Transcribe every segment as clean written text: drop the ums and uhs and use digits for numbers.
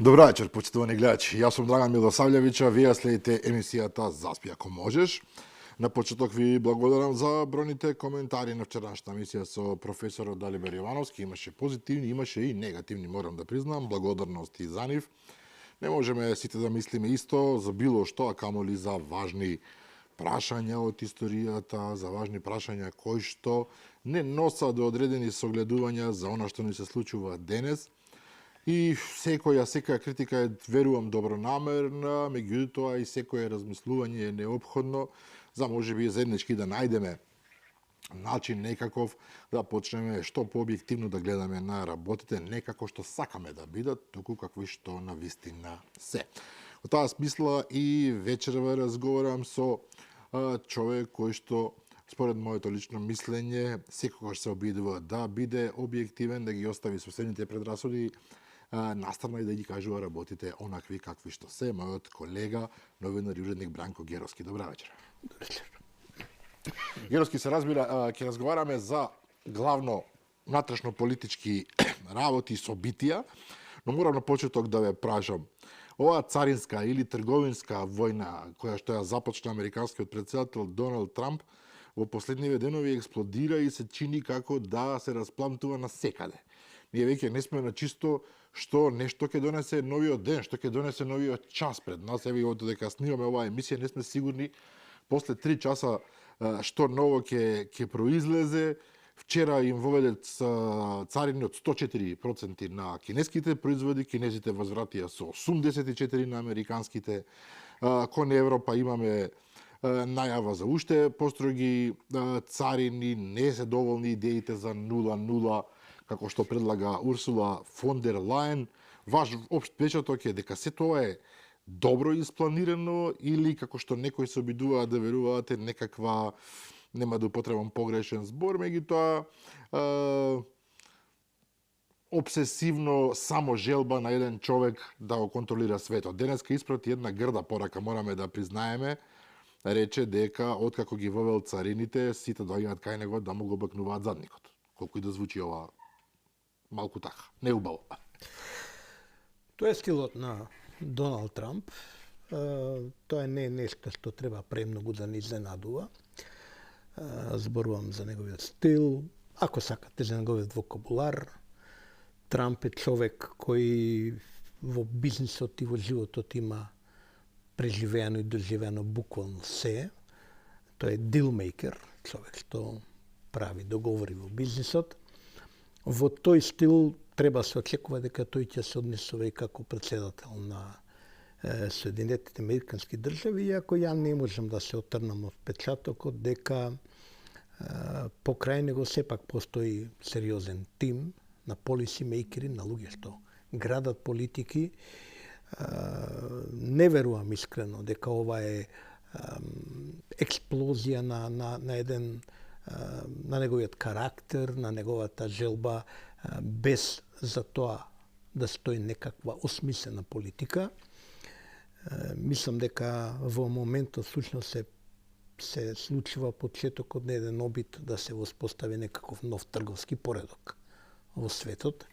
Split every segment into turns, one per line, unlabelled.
Добра вечер, почитувани гледачи. Јас сум Драган Милосављевич, а вие следите емисијата Заспи ако можеш. На почеток ви благодарам за бројните коментари на вчерашната емисија со професорот Далибер Јовановски. Имаше позитивни, имаше и негативни, морам да признам. Благодарности за нив. Не можеме сите да мислиме исто за било што, а камоли за важни прашања од историјата, за важни прашања кои што не носат до одредени согледувања за она што ни се случува денес. И секоја критика е, верувам, добронамерна, меѓутоа и секое размислување е неопходно за можеби заеднички да најдеме начин некаков да почнеме што пообјективно да гледаме на работите, не како што сакаме да бидат, туку какви што навистина се. Во таа смисла и вечерва разговарам со човек кој што според моето лично мислење секогаш се обидува да биде објективен, да ги остави соседните предрасуди настрана и да ги кажува работите онакви какви што се. Мојот колега, новинар и уредник Бранко Геровски. Добра вечер.
Добра вечер.
Геровски, се разбира, ќе разговараме за главно внатрешно политички работи и собитија, но морам на почеток да ве прашам. Оваа царинска или трговинска војна која што ја започна американскиот претседател Доналд Трамп во последниве денови експлодира и се чини како да се распламтува на секаде. Ние веќе не сме на чисто што нешто ќе донесе новиот ден, што ќе донесе новиот час пред нас. Еве од дека снимаме оваа емисија не сме сигурни после 3 часа што ново ќе произлезе. Вчера им воведе царини од 104% на кинеските производи, кинезите возвратија со 84% на американските. Кон Европа имаме најава за уште построги царини, не се доволни идеите за 0-0, како што предлага Урсула фон дер Лајен. Ваш општ печаток е дека се тоа е добро испланирано или како што некои се обидуваат да веруваат е некаква, нема да употребам погрешен збор, меѓутоа обсесивно само желба на еден човек да го контролира светот. Денеска испрати една грда порака, мораме да признаеме, рече дека откако ги вовел царините, сите доаѓаат кај него да му го бакнуваат задникот. Колку и да звучи ова малку така, неубаво.
Тоа е стилот на Доналд Трамп. Тоа не е нешто што треба премногу да ни изненадува. Зборувам за неговиот стил, ако сакате за неговиот вокабулар. Трамп е човек кој во бизнисот и во животот има преживеано и доживеано буквално се. Тој е дилмейкер, човек што прави договори во бизнисот. Во тој стил треба се очекува дека тој ќе се однесува и како председател на Соединетите американски држави, иако ја не можам да се отрнам од впечатокот дека покрај него сепак постои сериозен тим на полисимейкери, на луѓе што градат политики. Не верувам искрено дека ова е експлозија на еден на неговиот карактер, на неговата желба, без за тоа да стои некаква осмислена политика. Мислам дека во моментот всушност се случува почетокот на еден обид да се воспостави некаков нов трговски поредок во светот.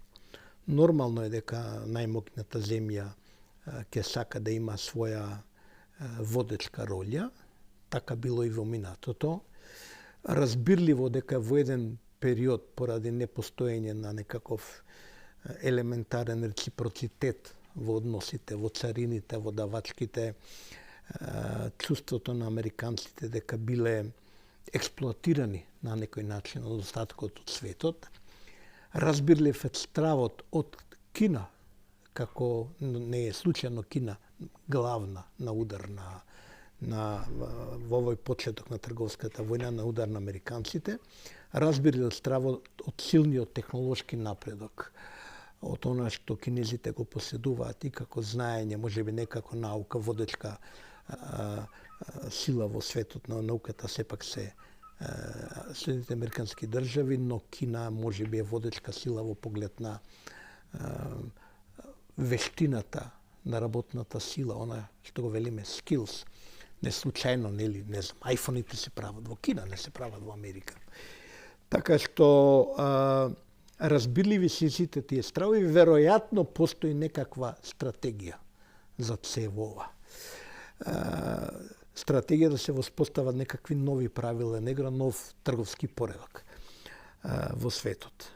Нормално е дека најмокната земја ќе сака да има своја водечка роља, така било и во минатото. Разбирливо дека во еден период, поради непостоење на некаков елементарен реципроцитет во односите, во царините, во давачките, чувството на американците дека биле експлоатирани на некој начин од остаткот од светот. Разбирлив е стравот од Кина, како не е случајно Кина главна на удар во овој почеток на трговската војна на удар на американците, разбирлив стравот од силниот технолошки напредок, од она што кинезите го поседуваат и како знаење, можеби не како наука, водечка сила во светот на науката сепак се Соединетите американски држави, но Кина можеби е водечка сила во поглед на вештината на работната сила, она што го велиме skills. Не случајно, нели, не знам, айфоните се прават во Кина, не се прават во Америка. Така што разбирливи се сите тие стравови, веројатно постои некаква стратегија за сево ова. Стратегија да се воспостават некакви нови правила, нов трговски поредок во светот.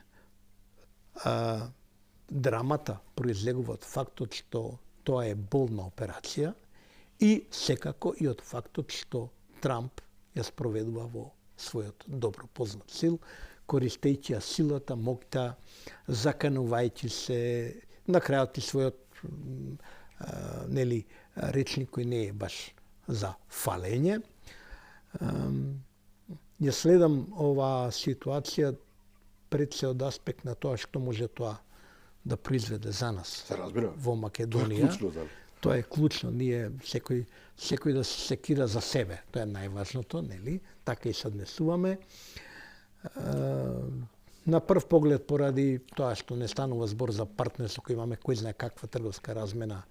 Драмата произлегува од фактот што тоа е болна операција и секако и од фактот што Трамп ја спроведува во својот добро познат стил, користејќи силата, моќта, заканувајќи се на крајот и својот речник кој не е баш за фалење. Ја следам оваа ситуација пред се од аспект на тоа што може тоа да произведе за нас во Македонија. Тоа е клучно. Ние секој да се секира за себе. Тоа е најважното, нели? Така и се однесуваме. На прв поглед, поради тоа што не станува збор за партнерство, кој имаме кој знае каква трговска размена,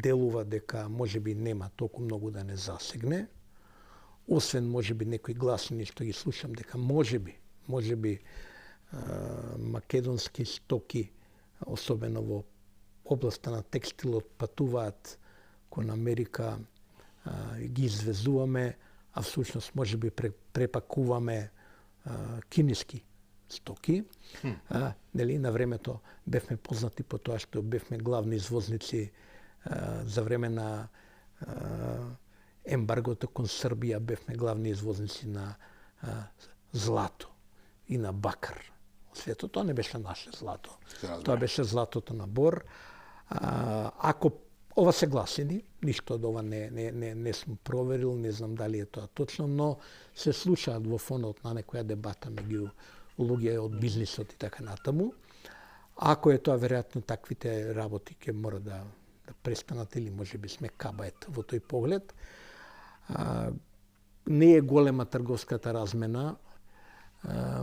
делува дека можеби нема толку многу да не засегне. Освен можеби некои гласини што ги слушам дека можеби македонски стоки, особено во областа на текстилот, патуваат кон Америка и ги извезуваме, а всушност можеби препакуваме кинески стоки. Нели, на времето бевме познати по тоа што бевме главни извозници за време на ембаргото кон Србија, бевме главни извозници на злато и на бакар. Светот, тоа не беше наше злато. Тоа беше златото на Бор. Ако ова се гласини, ништо од ова не сум проверил, не знам дали е тоа точно, но се слушаат во фонот на некоја дебата меѓу луѓе од бизнисот и така натаму. Ако е тоа, веројатно таквите работи ќе мора да престанат или можеби сме кабает во тој поглед. Не е голема трговската размена.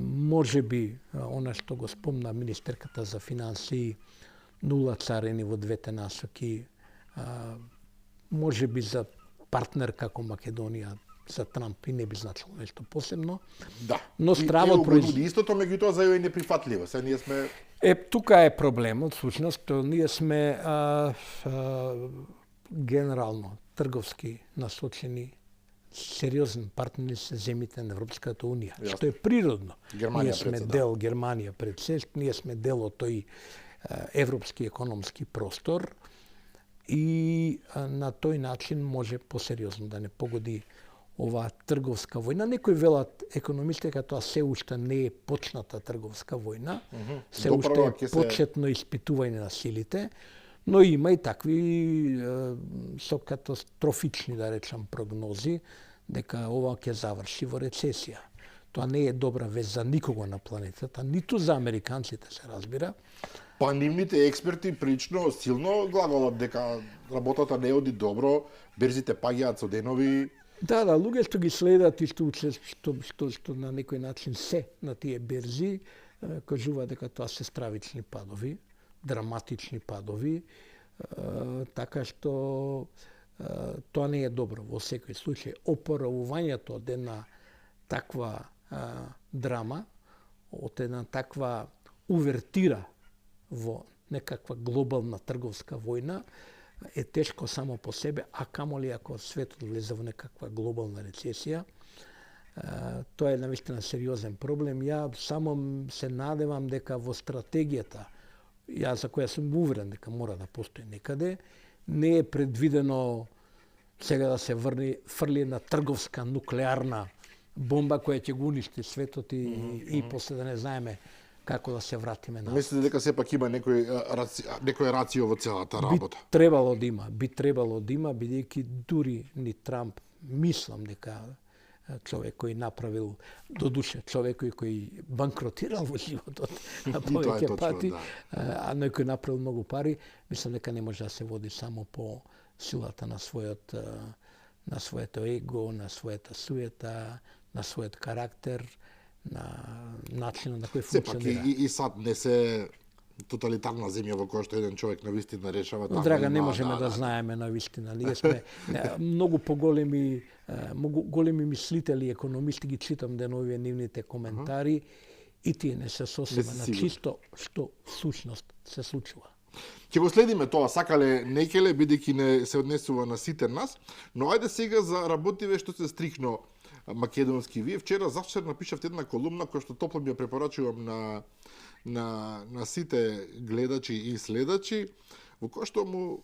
Можеби она што го спомна министерката за финансии, 0 царини во двете насоки, можеби за партнер како Македонија за Трамп и не би значило нешто посебно.
Да.
Но стравот
производи истото, меѓутоа за ја е неприфатливо. Се ние сме
тука е проблемот, всушност, што ние сме генерално трговски насочени сериозен партнери се земите на Европската Унија, што е природно. Ние сме дел Германија пред се, ние сме дел од тој европски економски простор и на тој начин може посериозно да не погоди оваа трговска војна. Некои велат економисти дека тоа се уште не е почната трговска војна, се уште е почетно испитување на силите, но има и такви со катастрофични, да речам, прогнози дека ова ќе заврши во рецесија. Тоа не е добра вест за никого на планетата, ниту за американците, се разбира.
Па нивните експерти прилично силно глаголат дека работата не оди добро, берзите паѓаат со денови.
Да, луѓе што ги следат и што на некој начин се на тие берзи, кажуваат дека тоа се стравични падови, драматични падови, така што тоа не е добро во секој случај. Опоравувањето од една таква драма, од една таква увертира во некаква глобална трговска војна е тешко само по себе, а камоли ако светот влезе во некаква глобална рецесија. Тоа е навистина сериозен проблем. Ја само се надевам дека во стратегијата, ја за која сум уверен дека мора да постои некаде, не е предвидено сега да се фрли на трговска нуклеарна бомба која ќе го уништи светот и после да не знаеме како да се вратиме на.
Мислите дека сепак има некој рацио во целата работа?
Би требало да има, бидејќи дури ни Трамп, мислам дека човек кој направил, додуше човек кој банкротирал во животот на повеќе пати, а некој направил многу пари, мислам дека не може да се води само по силата на своето его, на својата суета, на својот карактер, на начинот на кој функционира.
Сепак и САД не се тоталитарна земја во која што еден човек на вистина решава таму.
Драга, не можеме да знаеме на вистина. Ние сме многу големи мислители, економисти, ги читам деновиве нивните коментари и тие не се сосема на чисто што всушност се случува.
Ќе го следиме тоа, сакале некеле, бидејќи не се однесува на сите нас, но ајде сега за работиве што се стрикно македонски. Вие вчера завчер напишавте една колумна која што топло ми ја препорачувам на сите гледачи и следачи, во која што му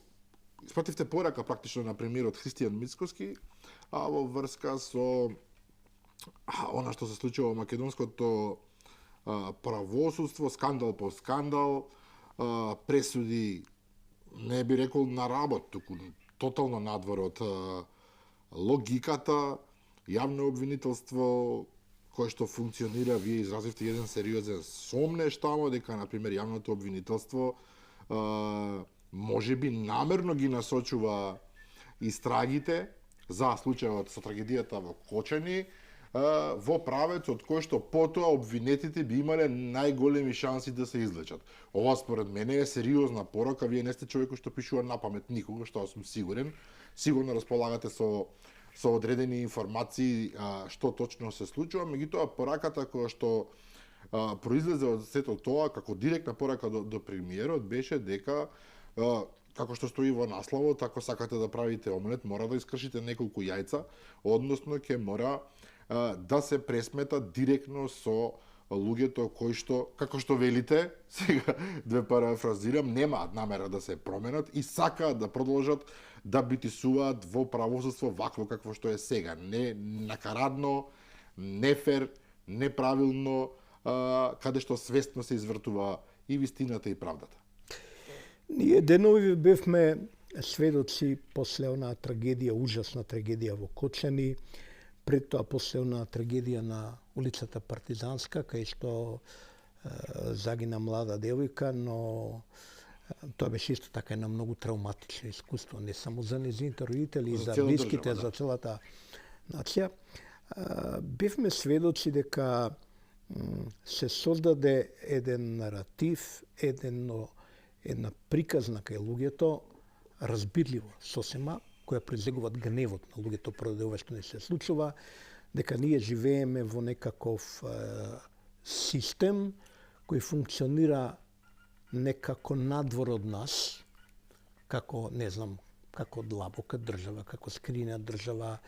испративте порака практично на премиерот Христијан Мицкоски, а во врска со она што се случува во македонското правосудство, скандал по скандал, пресуди, не би рекол на работ, туку тотално надвор од логиката, јавно обвинителство, кое што функционира, вие изразивте еден сериозен сомнеш тамо, дека, например, јавното обвинителство може би намерно ги насочува истрагите за случајот со трагедијата во Кочани во правец од кој што потоа обвинетите би имале најголеми шанси да се излечат. Ова според мене е сериозна порака, вие не сте човек што пишува напамет никога, што сум сигурен. Сигурно располагате со одредени информации што точно се случува, меѓутоа пораката која што произлезе од сето тоа како директна порака до премиерот беше дека како што стои во насловот, ако сакате да правите омлет, мора да искршите неколку јајца, односно ќе мора да се пресмета директно со луѓето кои што, како што велите, сега да парафразирам, немаат намера да се променат и сакаат да продолжат да битисуваат во правосудство вакво какво што е сега. Не накарадно, нефер, неправилно, каде што свестно се извртува и вистината и правдата.
Ние денови бевме сведоци после онаа трагедија, ужасна трагедија во Кочани, пред тоа после онаа трагедија на улицата Партизанска, кај што загина млада девојка, но тоа беше исто така една многу травматично искуство, не само за нејзините родители, за блиските, за целата нација. Бевме сведоци дека се создаде еден наратив, една приказна кај луѓето, разбирливо сосема, која презегуваат гневот на луѓето поради ова што не се случува, дека ние живееме во некаков систем кој функционира некако надвор од нас, како, не знам, како длабока држава, како скрина држава,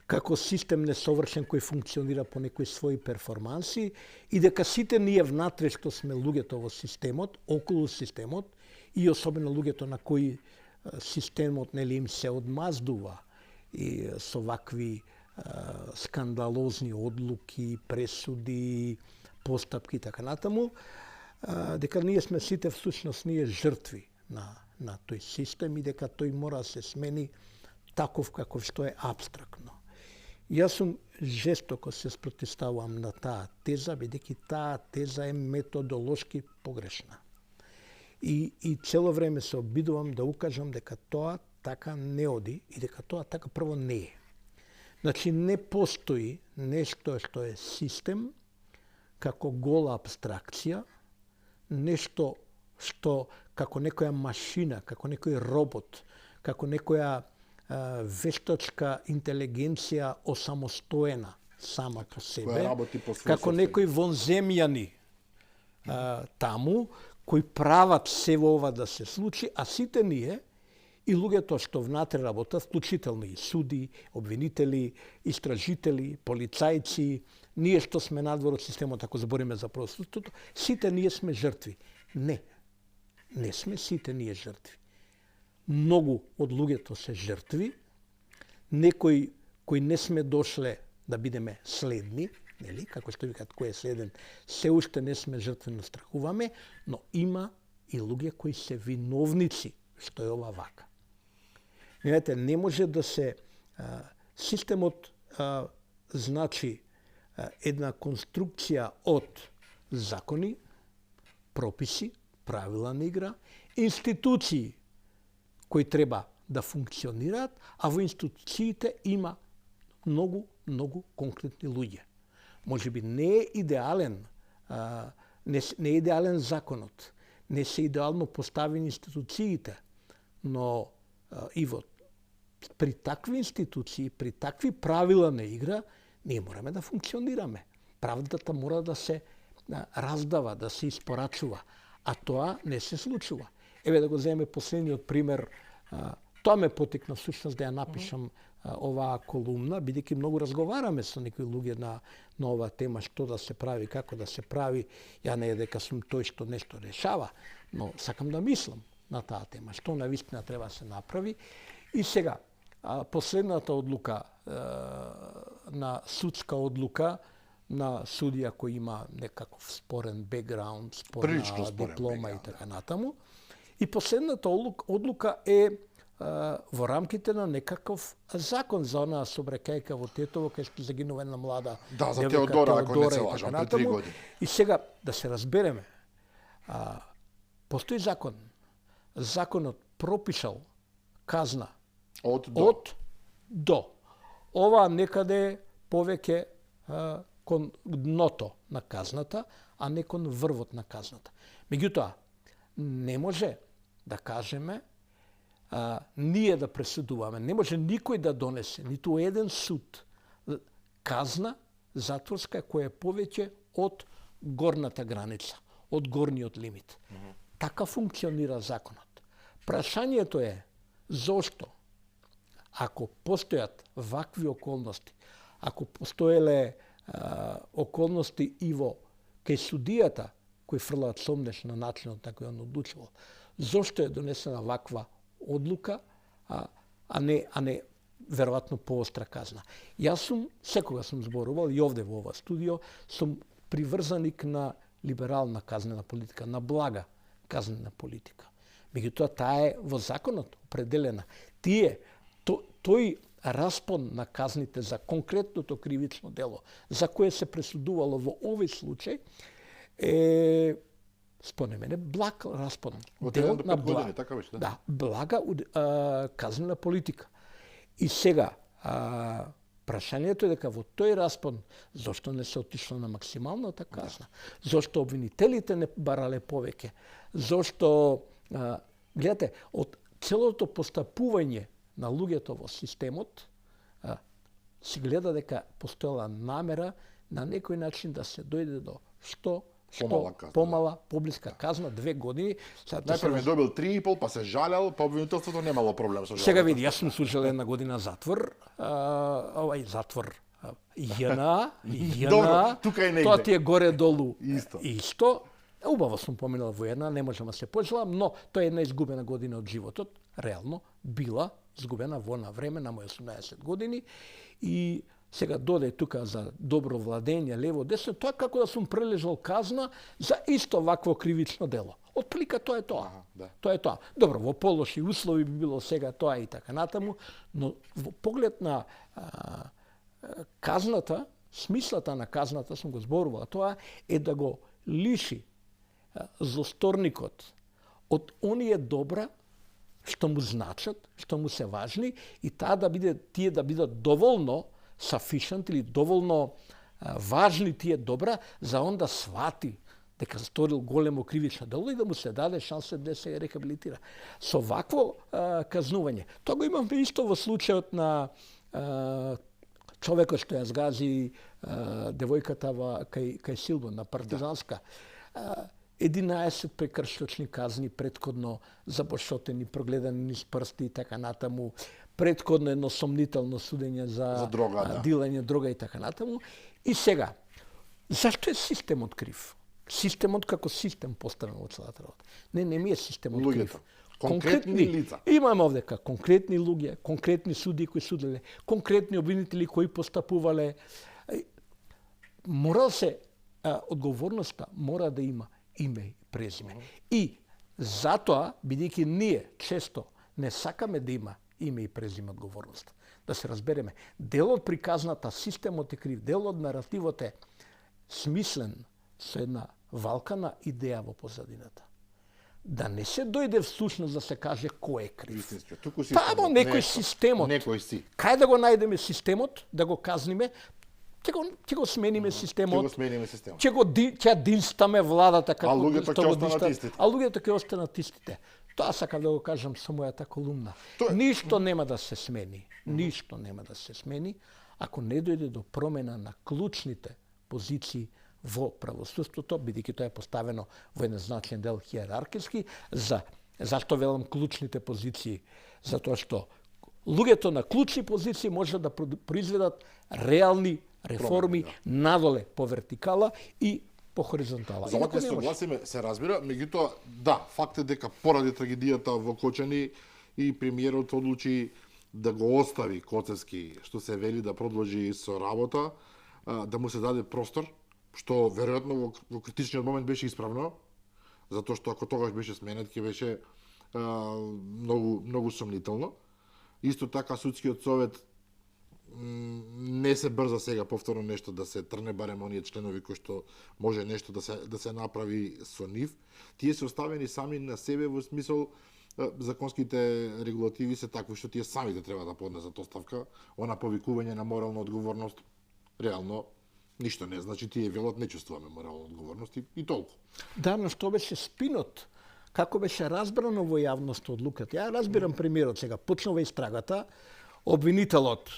како систем несовршен кој функционира по некои своји перформанси и дека сите ние внатре што сме луѓето во системот, околу системот и особено луѓето на кои системот нели им се одмаздува и со вакви скандалозни одлуки, пресуди, постапки и така натаму, дека ние сме сите всушност ние жртви на тој систем и дека тој мора да се смени таков каков што е абстрактно. Јас сум жестоко се спротивставувам на таа теза, бидејќи таа теза е методолошки погрешна. И цело време се обидувам да укажам дека тоа така не оди и дека тоа така прво не е. Значи не постои нешто што е систем како гола абстракција, нешто што како некоја машина, како некој робот, како некоја вештачка интелигенција осамостоена сама по себе, како некои вонземјани таму, кои прават се во ова да се случи, а сите ние и луѓето што внатре работат, вклучително и суди, обвинители, истражители, полицајци, ние што сме надвор од системот, ако збориме за правосудството, сите ние сме жртви. Не сме сите ние жртви. Многу од луѓето се жртви, некои кои не сме дошле да бидеме следни, нели, како што викаат кој е следен, се уште не сме жртви, но страхуваме, но има и луѓе кои се виновници што е ова вака. Знаете, не може да се системот значи една конструкција од закони, прописи, правила на игра, институции кои треба да функционираат, а во институциите има многу конкретни луѓе. Може би не е идеален, не е идеален законот, не се идеално поставени институциите, но и при такви институции, при такви правила на игра, ние мораме да функционираме. Правдата мора да се раздава, да се испорачува, а тоа не се случува. Еве да го земеме последниот пример, тоа ме потикна всушност да ја напишам оваа колумна, бидејќи многу разговараме со некои луѓе на оваа тема, што да се прави, како да се прави. Ја не е дека сум тој што нешто решава, но сакам да мислам на таа тема, што навистина треба да се направи. И сега, последната одлука, на судска одлука на судија кој има некаков спорен бекграунд, спорна диплома и така натаму. И последната одлука е во рамките на некаков закон за онаа собрекајка во Тетово, кај што загинува една млада
за Теодора, ако не се лажам, пред 3 години.
И сега, да се разбереме, постои закон. Законот пропишал казна од до. Ова некаде повеќе кон дното на казната, а не кон врвот на казната. Меѓутоа, не може да кажеме ние да пресудуваме. Не може никој да донесе, ниту еден суд, казна затворска која е повеќе од горната граница, од горниот лимит. Така функционира законот. Прашањето е зошто, ако постојат вакви околности, ако постоеле околности и во кај судијата кои фрлаат сомнеш на начинот на кој он одлучувал, зошто е донесена ваква одлука, а не веројатно поостра казна. Јас сум, секога сум зборувал и овде во ова студио, сум приврзаник на либерална казнена политика, на блага казнена политика. Меѓутоа, таа е во законот определена. Тој распон на казните за конкретното кривично дело, за кое се пресудувало во овој случај, е според мене благ распон.
Од 1 до 5 години, така беше, да?
Да, блага казнена политика. И сега, прашањето е дека во тој распон, зошто не се отишло на максималната казна? Зошто обвинителите не барале повеќе? Зошто, гледате, од целото постапување на луѓето во системот, се гледа дека постоела намера на некој начин да се дојде до што помала, поблиска казна, 2 години.
Најпрв добил 3,5, па се жалел, па обвинителството немало проблем со жалба.
Сега види, јас сум служил 1 година затвор, затвор ЈНА,
тука е негде.
Тоа ти е горе-долу
Исто.
Убаво сум поминал во една, не можам да се пожелам, но тоа е една изгубена година од животот, реално била изгубена во на време на мои 18 години и сега доде тука за добро владење, лево, десно, тоа како да сум прележал казна за исто вакво кривично дело. Отплика тоа е тоа. Тоа е тоа. Добро, во полоши услови би било сега тоа и така натаму, но во поглед на казната, смислата на казната, сум го зборувал, тоа е да го лиши злосторникот од оние добра што му значат, што му се важни и тие да бидат доволно sufficient или доволно важни тие добра за он да свати дека сторил големо кривично дело и да му се даде шанса да се рехабилитира. Со вакво казнување. Тоа го имаме исто во случајот на човекот што ја згази девојката кај Силбо на Партизанска. 11 прекршочни казни предходно забошотени, прогледани низ прсти и така натаму, предходно едно сомнително судење за
дрога,
дилење дрога и така натаму. И сега, зашто е системот крив? Системот како систем поставен во целата работа. Не ми е системот крив.
Конкретни лица.
Имаме овдека конкретни луѓе, конкретни суди кои суделе, конкретни обвинители кои постапувале. Мора се одговорноста мора да има име и презиме. И затоа, бидејќи ние често не сакаме да има име и презиме одговорност. Да се разбереме, делот при казната, системот е крив, делот наративот е смислен со една валкана идеја во позадината. Да не се дојде всушност да се каже кој е крив. Тамо некој системот.
Некој си.
Кај да го најдеме системот, да го казниме, ќе го смениме системот. Ќе динстаме владата како
а луѓето ќе останат истите.
А луѓето ќе останат истите. Тоа сакам да го кажам со мојата колумна. Ништо нема да се смени. Ништо нема да се смени ако не дојде до промена на клучните позиции во правосудството, бидејќи тоа е поставено во еден значен дел хиерархиски. Зашто велам клучните позиции? Затоа што луѓето на клучни позиции може да произведат реални реформи надоле по вертикала и по хоризонтала.
За ова ќе согласиме, се разбира, меѓутоа да, факт е дека поради трагедијата во Кочани и премиерот одлучи да го остави Коцевски, што се вели да продолжи со работа, да му се даде простор, што веројатно во критичниот момент беше исправно, затоа што ако тогаш беше сменет, ќе беше многу сомнително. Исто така судскиот совет не се брза сега повторно нешто да се трне, барем оние членови кои што може нешто да се направи со нив. Тие се оставени сами на себе во смисол законските регулативи се такви што тие самите треба да поднесат оставка. Она повикување на морална одговорност реално ништо не значи, тие велат не чувствуваме морална одговорност и толку.
Да, но што беше спинот? Како беше разбрано во јавноста одлуката? Ја разбирам премиерот сега, почнува истрагата, обвинителот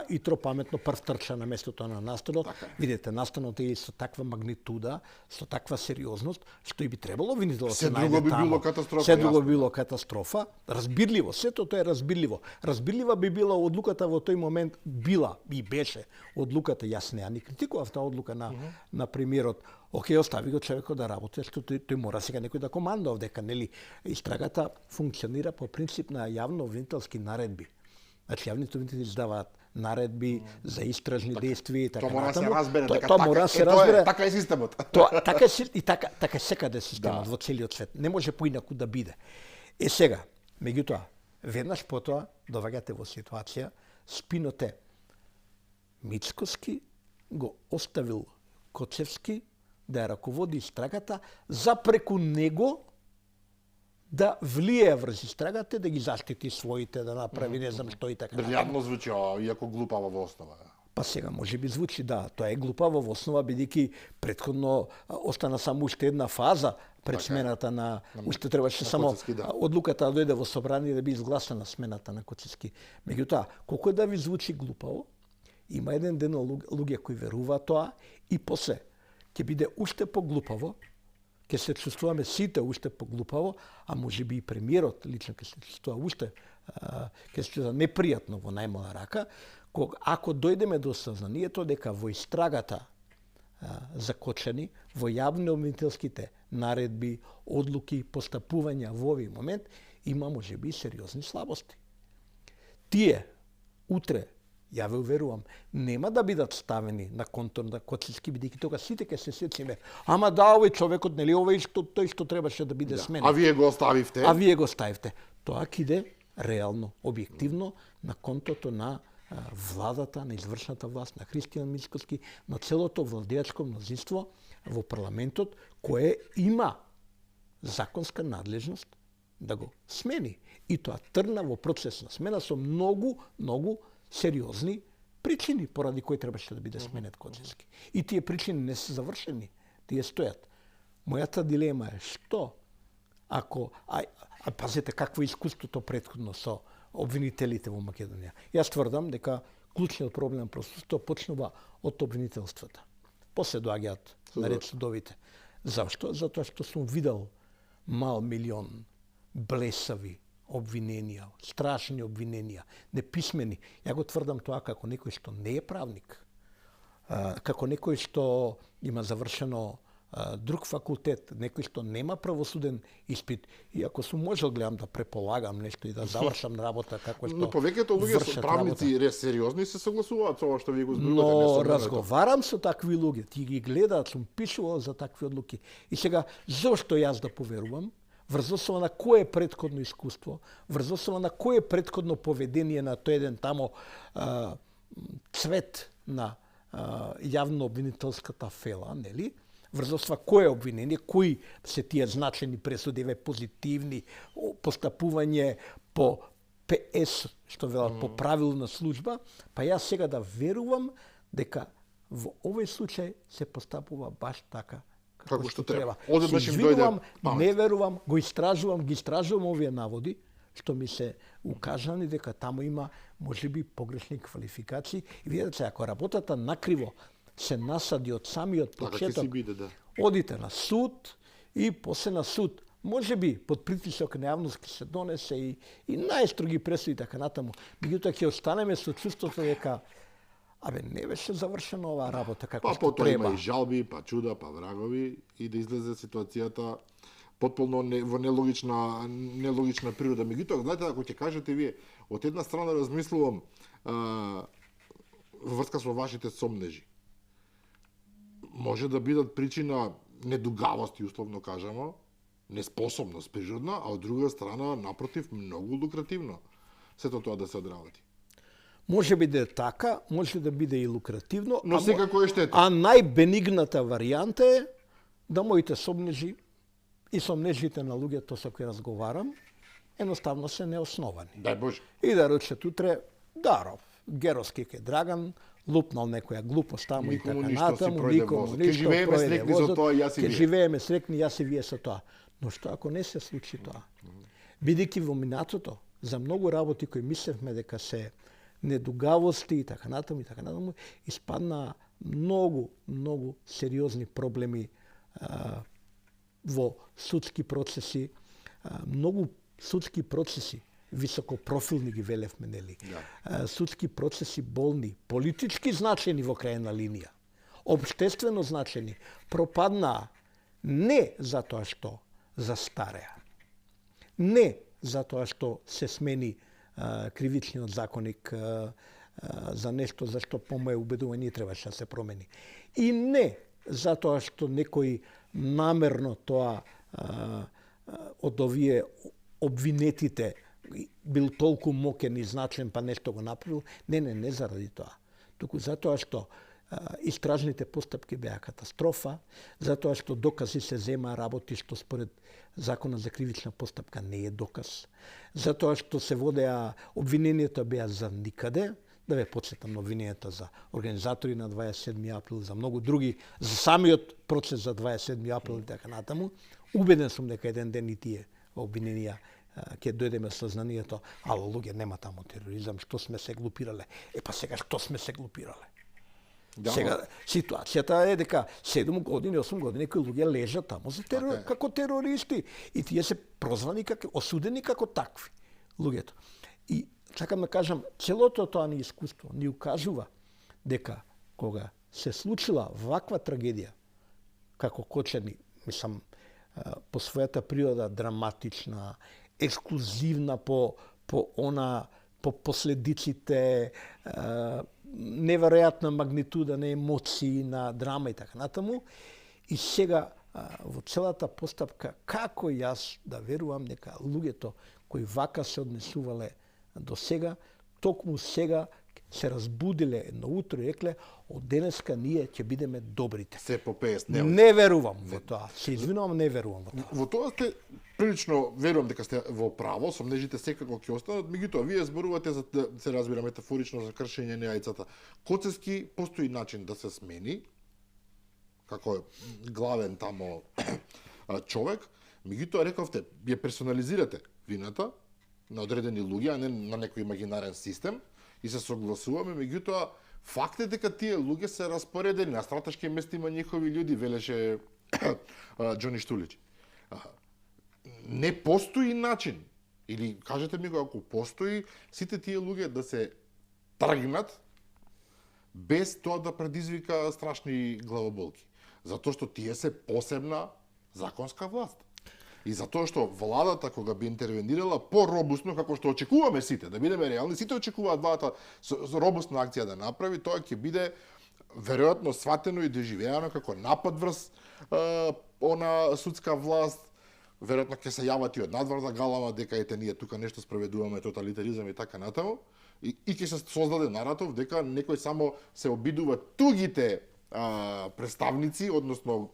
и тропаметно прв трча на местото на настанот. Видете, настанот е со таква магнитуда, со таква сериозност, што и би требало обвинителот се најде таму. Се друго би било катастрофа. Разбирливо, сето тоа е разбирливо. Разбирлива би била одлуката во тој момент, била и беше одлуката, јас не ја ни критикував таа одлука на премиерот. Океј, остави го човекот да работи, што тој мора сега некој да командува дека нели истрагата функционира по принцип на јавно обвинителски наредби. Значи јавните обвинители издаваат наредби за истражни действија и така натаму. Тоа мора да се разбере.
Така е системот.
Така е секаде системот во целиот свет. Не може поинаку да биде. Сега, меѓутоа, веднаш потоа доваѓате во ситуација, спинот е Мицкоски го оставил Коцевски да ја раководи истрагата, за преку него да влие врз истрагата, да ги заштити своите, да направи не знам што и така.
Брилјантно звучи, иако глупава во основа.
Па сега може би звучи, да, тоа е глупаво во основа, бидејќи претходно остана само уште една фаза пред смената на уште требаше само одлуката да дојде во собрание да би изгласана смената на Коцевски. Меѓутоа, колку да ви звучи глупаво, има еден ден луѓе кои веруваат тоа и после ќе биде уште поглупаво, ќе се чувствуваме сите уште поглупаво, а може би и премиерот лично ќе се чувствува уште, ќе се чувствува непријатно во најмала рака, ако дојдеме до сознанието дека во истрагата за Кочани, во јавно обвинителските наредби, одлуки, постапувања во овој момент, има може би сериозни слабости. Тие утре, ја ве уверувам, нема да бидат ставени на контор на Коцевски, бидејќи тога сите ќе се сетиме. Ама да, овој човекот, нели, овој тој што требаше да биде сменен.
А вие го оставивте?
А вие го оставивте. Тоа ќе иде реално, објективно на контото на владата, на извршната власт, на Христијан Мицкоски, на целото владеачко мнозинство во парламентот, кое има законска надлежност да го смени. И тоа тргна во процес на смена со многу сериозни причини поради кои требаше да биде сменет Коцевски. И тие причини не се завршени, тие стојат. Мојата дилема е што ако пазете какво е искуството претходно со обвинителите во Македонија. Јас тврдам дека клучниот проблем на правосудството почнува од обвинителството. После доаѓаат наред судовите. Зашто? Затоа што сум видел мал милион блесави обвиненија, страшни обвиненија, неписмени. Ја го тврдам тоа како некој што не е правник, како некој што има завршено друг факултет, некој што нема правосуден испит, и ако сум можел гледам да преполагам нешто и да завршам работа како што.
Но повеќето луѓе правници сериозни се согласуваат со ова што вие го зборувате.
Но разговарам со такви луѓе, ти ги гледаат, сум пишувал за такви одлуки. И сега зошто јас да поверувам? Врз основа на кое претходно искуство, врз основа на кое претходно поведение на тој еден тамо цвет на јавно обвинителската фела, нели? Врз основа кое обвинение, кои се тие значени пресуди, позитивни, постапување по ПС, што велат по правилна служба, па јас сега да верувам дека во овој случај се постапува баш така како што треба. Се извинувам, не верувам, ги истражувам овие наводи, што ми се укажани дека таму има можеби погрешни квалификации. И видете, ако работата накриво се насади од самиот
Така ќе
почеток.
си биде, да.
Одите на суд и после на суд, може би под притисок на јавност ќе се донесе и најстроги пресуди така натаму. Меѓутоа ќе останеме со чувството дека не беше завршена оваа работа како
Па
што
потоа има
треба.
и жалби, па чуда, па врагови и да излезе ситуацијата потполно во нелогична природа. Меѓутоа, знаете, ако ќе кажете вие, од една страна размислувам во врска со вашите сомнежи. Може да бидат причина недугавости, условно кажемо, неспособност природна, а од друга страна, напротив, многу лукративно сето тоа да се одработи.
Може би да е така, може да биде и лукративно,
Но секако е штета.
А најбенигната варијанта е да моите сомнежи и сомнежите на луѓето со кои разговарам едноставно се неосновани.
Дај Боже.
И да речат утре, даров, Геровски ке Драган, лупнал некоја глупост таму и така
Никому ништо си
натаму,
пројде
никому
возот. Ке
ништо,
живееме
пројде
срекни со
возот,
тоа, јас и
ке
вие.
живееме срекни, јас и вие со тоа. Но што ако не се случи тоа? Бидејќи во минатото, за многу работи кои мислевме дека се недугавости и така натаму, испадна многу сериозни проблеми во судски процеси, многу судски процеси, високопрофилни ги велевме, нели?
Да.
Судски процеси болни, политички значени во крајна линија, општествено значени, пропаднаа не затоа што застареа, не затоа што се смени кривичниот законник за нешто за што по моје убедување требаше да се промени. И не затоа што некој намерно тоа од овие обвинетите бил толку мокен и значен па нешто го направил. Не заради тоа. Туку затоа што истражните постапки беа катастрофа, затоа што докази се зема работи што според Законот за кривична постапка не е доказ, затоа што се водеа обвиненијата беа за никаде, да ве подсетам на обвиненијата за организатори на 27 април, за многу други, за самиот процес за 27 април и така натаму. Убеден сум дека еден ден и тие обвиненија ќе дојдеме со знанието, ало луѓе, нема таму тероризам, што сме се глупирале. Па сега што сме се глупирале?
Да,
Сега ситуацијата е дека 7 години, 8 години кои луѓе лежат таму за како терористи и тие се прозвани осудени како такви луѓето. И сакам да кажам, целото тоа ни искуство ни укажува дека кога се случила ваква трагедија како Кочани, мислам по својата природа драматична, ексклузивна по последиците, неверојатна магнитуда на емоции, на драма и така натаму. И сега во целата постапка, како јас да верувам дека луѓето кои вака се однесувале до сега, токму сега се разбудиле едно утро и рекле, од денеска ние ќе бидеме добрите.
се попеес.
Не верувам во тоа. Се извинувам, не верувам во тоа.
Во тоа сте прилично, верувам дека сте во право, сомнежите секако ќе останат, меѓутоа вие зборувате за да се разбира метафорично за кршење на јајцата. Коцевски постои начин да се смени како главен тамо човек, меѓутоа рековте, ја персонализирате вината на одредени луѓе, а не на некој имагинарен систем и се согласуваме, меѓутоа факт е дека тие луѓе се распоредени на стратешки места, има нjihovi људи, велеше Џони Штулич. Не постои начин, или кажете ми го, ако постои, сите тие луѓе да се тргнат без тоа да предизвика страшни главоболки. Затоа што тие се посебна законска власт. И затоа што владата кога би интервенирала по-робусно, како што очекуваме сите, да бидеме реални, сите очекуваат владата робусна акција да направи, тоа ќе биде веројатно сватено и доживеано како напад врз она судска власт. Веројатно ќе се јават и од надвор да галама дека ете ние тука нешто спроведуваме тоталитаризам и така натаму. И ќе се создаде наратив дека некој само се обидува тугите представници, односно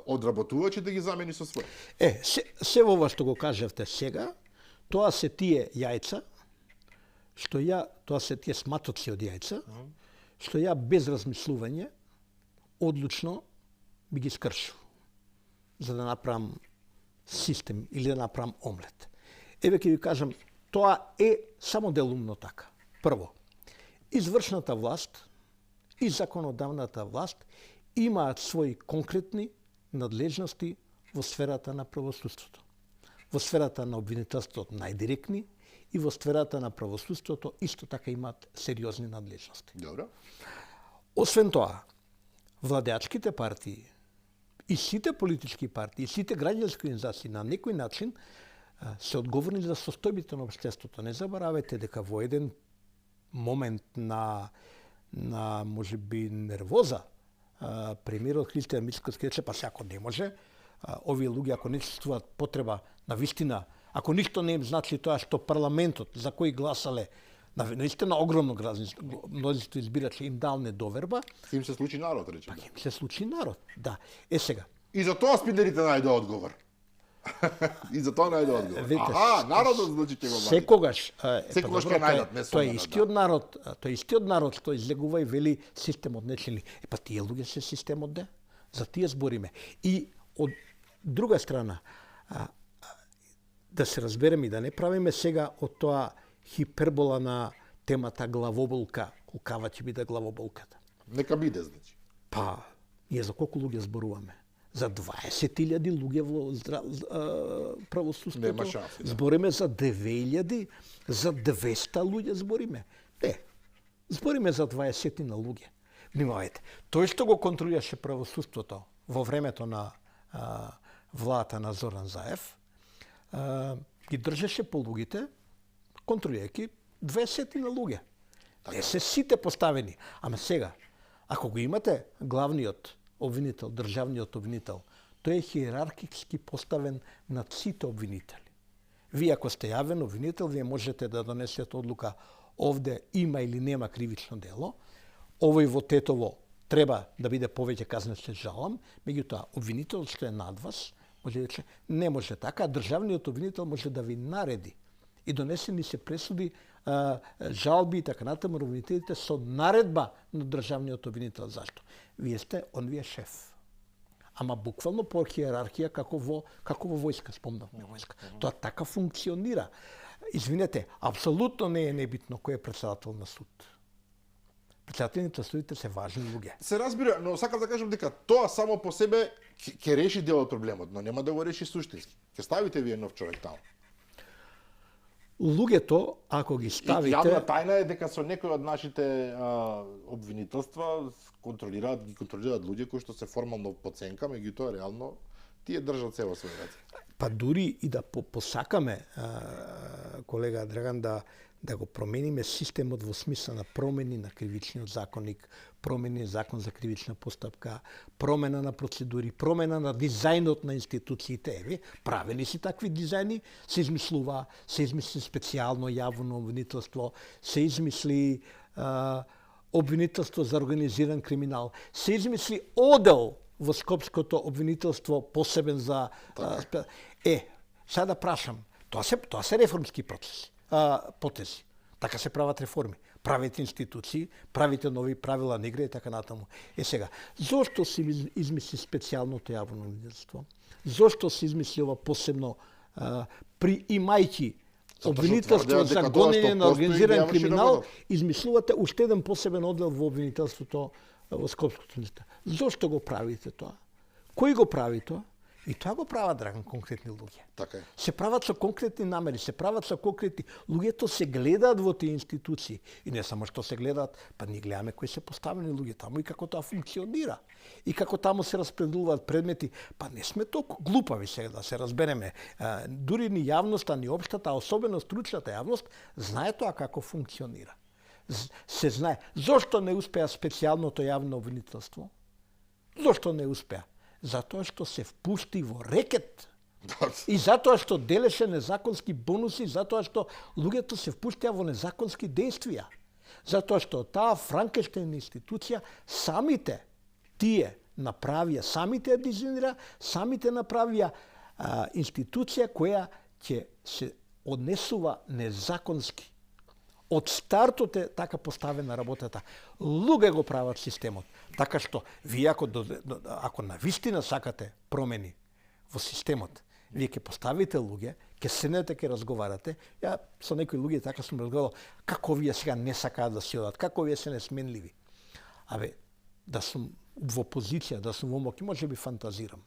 одработувачи да ги замени со свој.
Се ова што го кажавте сега, тоа се тие јајца, тоа се тие сматоци од јајца, што ја без размислување, одлучно би ги скршил, за да направам систем или да направам омлет. Еве ќе ви кажам, тоа е само делумно така. Прво, извршната власт и законодавната власт имаат своји конкретни надлежности во сферата на правосудството. Во сферата на обвинителството најдиректни и во сферата на правосудството исто така имаат сериозни надлежности.
Добро.
Освен тоа, владеачките партии и сите политички партии, и сите граѓански организации на некој начин се одговорни за состојбите на општеството. Не заборавајте дека во еден момент на можеби нервоза, премиерот Христијан Мицкоски рече, па сако не може, овие луѓе ако не чувствуваат потреба на вистина, ако ништо не им значи тоа што парламентот за кој гласале наистина огромно мнозинство избирачи им дал недоверба,
Им се случи народ, рече.
пак им се случи народ. Да. Сега.
И за тоа спидерите најде одговор. И за тоа најде одговор.
Видите,
Народот значи ќе го бади.
Секогаш
Секогаш ќе најдат, не
тоа е
сумнам,
истиот народ, тоа е истиот народ што излегува и вели системот не чини. Па тие луѓе се системот де. За тие збориме. И од друга страна да се разбереме и да не правиме сега од тоа хипербола на темата главоболка, колкава ќе биде главоболката.
Нека биде, значи.
Па, ние за колку луѓе зборуваме? За 20.000 луѓе во правосудството.
Нема шанси, да.
Збориме за 2.000, за 200 луѓе збориме. Не, збориме за 20 на луѓе. Внимавајте, тој што го контролираше правосудството во времето на владата на Зоран Заев, ги држеше по луѓите, контролирајќи 20 на луѓе. Не се сите поставени. Ама сега, ако го имате главниот обвинител, државниот обвинител, тој е хиерархиски поставен над сите обвинители. Вие ако сте јавен обвинител, вие можете да донесете одлука овде има или нема кривично дело, овој во Тетово треба да биде повеќе казнен, се жалам, меѓутоа обвинителот што е над вас, може да рече, не може така, а државниот обвинител може да ви нареди и донесени се пресуди, жалби и така натаму обвинителите со наредба на државниот обвинител. Зашто? Вие сте онвие шеф. Ама буквално по хиерархија како во војска, спомнавме војска. Тоа така функционира. Извинете, апсолутно не е небитно кој е председател на суд. Председателите на судите се важни луѓе.
Се разбира, но сакам да кажам дека тоа само по себе ќе реши дел од проблемот, но нема да го реши суштински. Ќе ставите вие нов човек таму.
Луѓето, ако ги ставите...
Јавна тајна е дека со некои од нашите обвинителства ги контролираат луѓе кои што се формално подценка, меѓутоа реално тие држат се во своји раце.
Па дури и да посакаме, колега Драган, да го промениме системот во смисла на промени на кривичниот законник, промени на закон за кривична постапка, промена на процедури, промена на дизајнот на институциите. Еве, правени си такви дизајни, се измислува, се измисли специјално јавно обвинителство, се измисли обвинителство за организиран криминал, се измисли одел во Скопското обвинителство посебен за... сега да прашам, тоа се реформски процеси. Потези. Така се прават реформи. Правите институции, правите нови правила на игра и така натаму. Сега, зошто се измисли специјалното јавно обвинителство? Зошто се измисли ова посебно имајќи обвинителство за гонење на организиран криминал, измислувате уште еден посебен оддел во обвинителството во Скопското обвинителство. Зошто го правите тоа? Кој го прави тоа? И тоа го прават, Драган, конкретни луѓе.
Така е.
Се прават со конкретни намери, се прават со конкретни... Луѓето се гледаат во тие институции. И не само што се гледаат, па ние гледаме кои се поставени луѓе таму и како тоа функционира. И како таму се распределуваат предмети. Па не сме толку глупави сега да се разбереме. Дури ни јавноста, ни општата, а особено стручната јавност, знае тоа како функционира. Се знае. Зошто не успеа специјалното јавно обвинителство? Зошто не успеа? Затоа што се впушти во рекет. И затоа што делеше незаконски бонуси, затоа што луѓето се впуштија во незаконски действија. Затоа што таа Франкенштейн институција самите тие направија, самите ја дизајнира, самите направија институција која ќе се однесува незаконски. Од стартот е така поставена работата. Луѓе го прават системот. Така што, вие ако навистина сакате промени во системот, вие ќе поставите луѓе, ќе седнете, ќе разговарате. Ја со некои луѓе така сум разговарал, како вие сега не сакаат да си одат, како вие се несменливи. да сум во позиција, да сум во моќ, можеби фантазирам.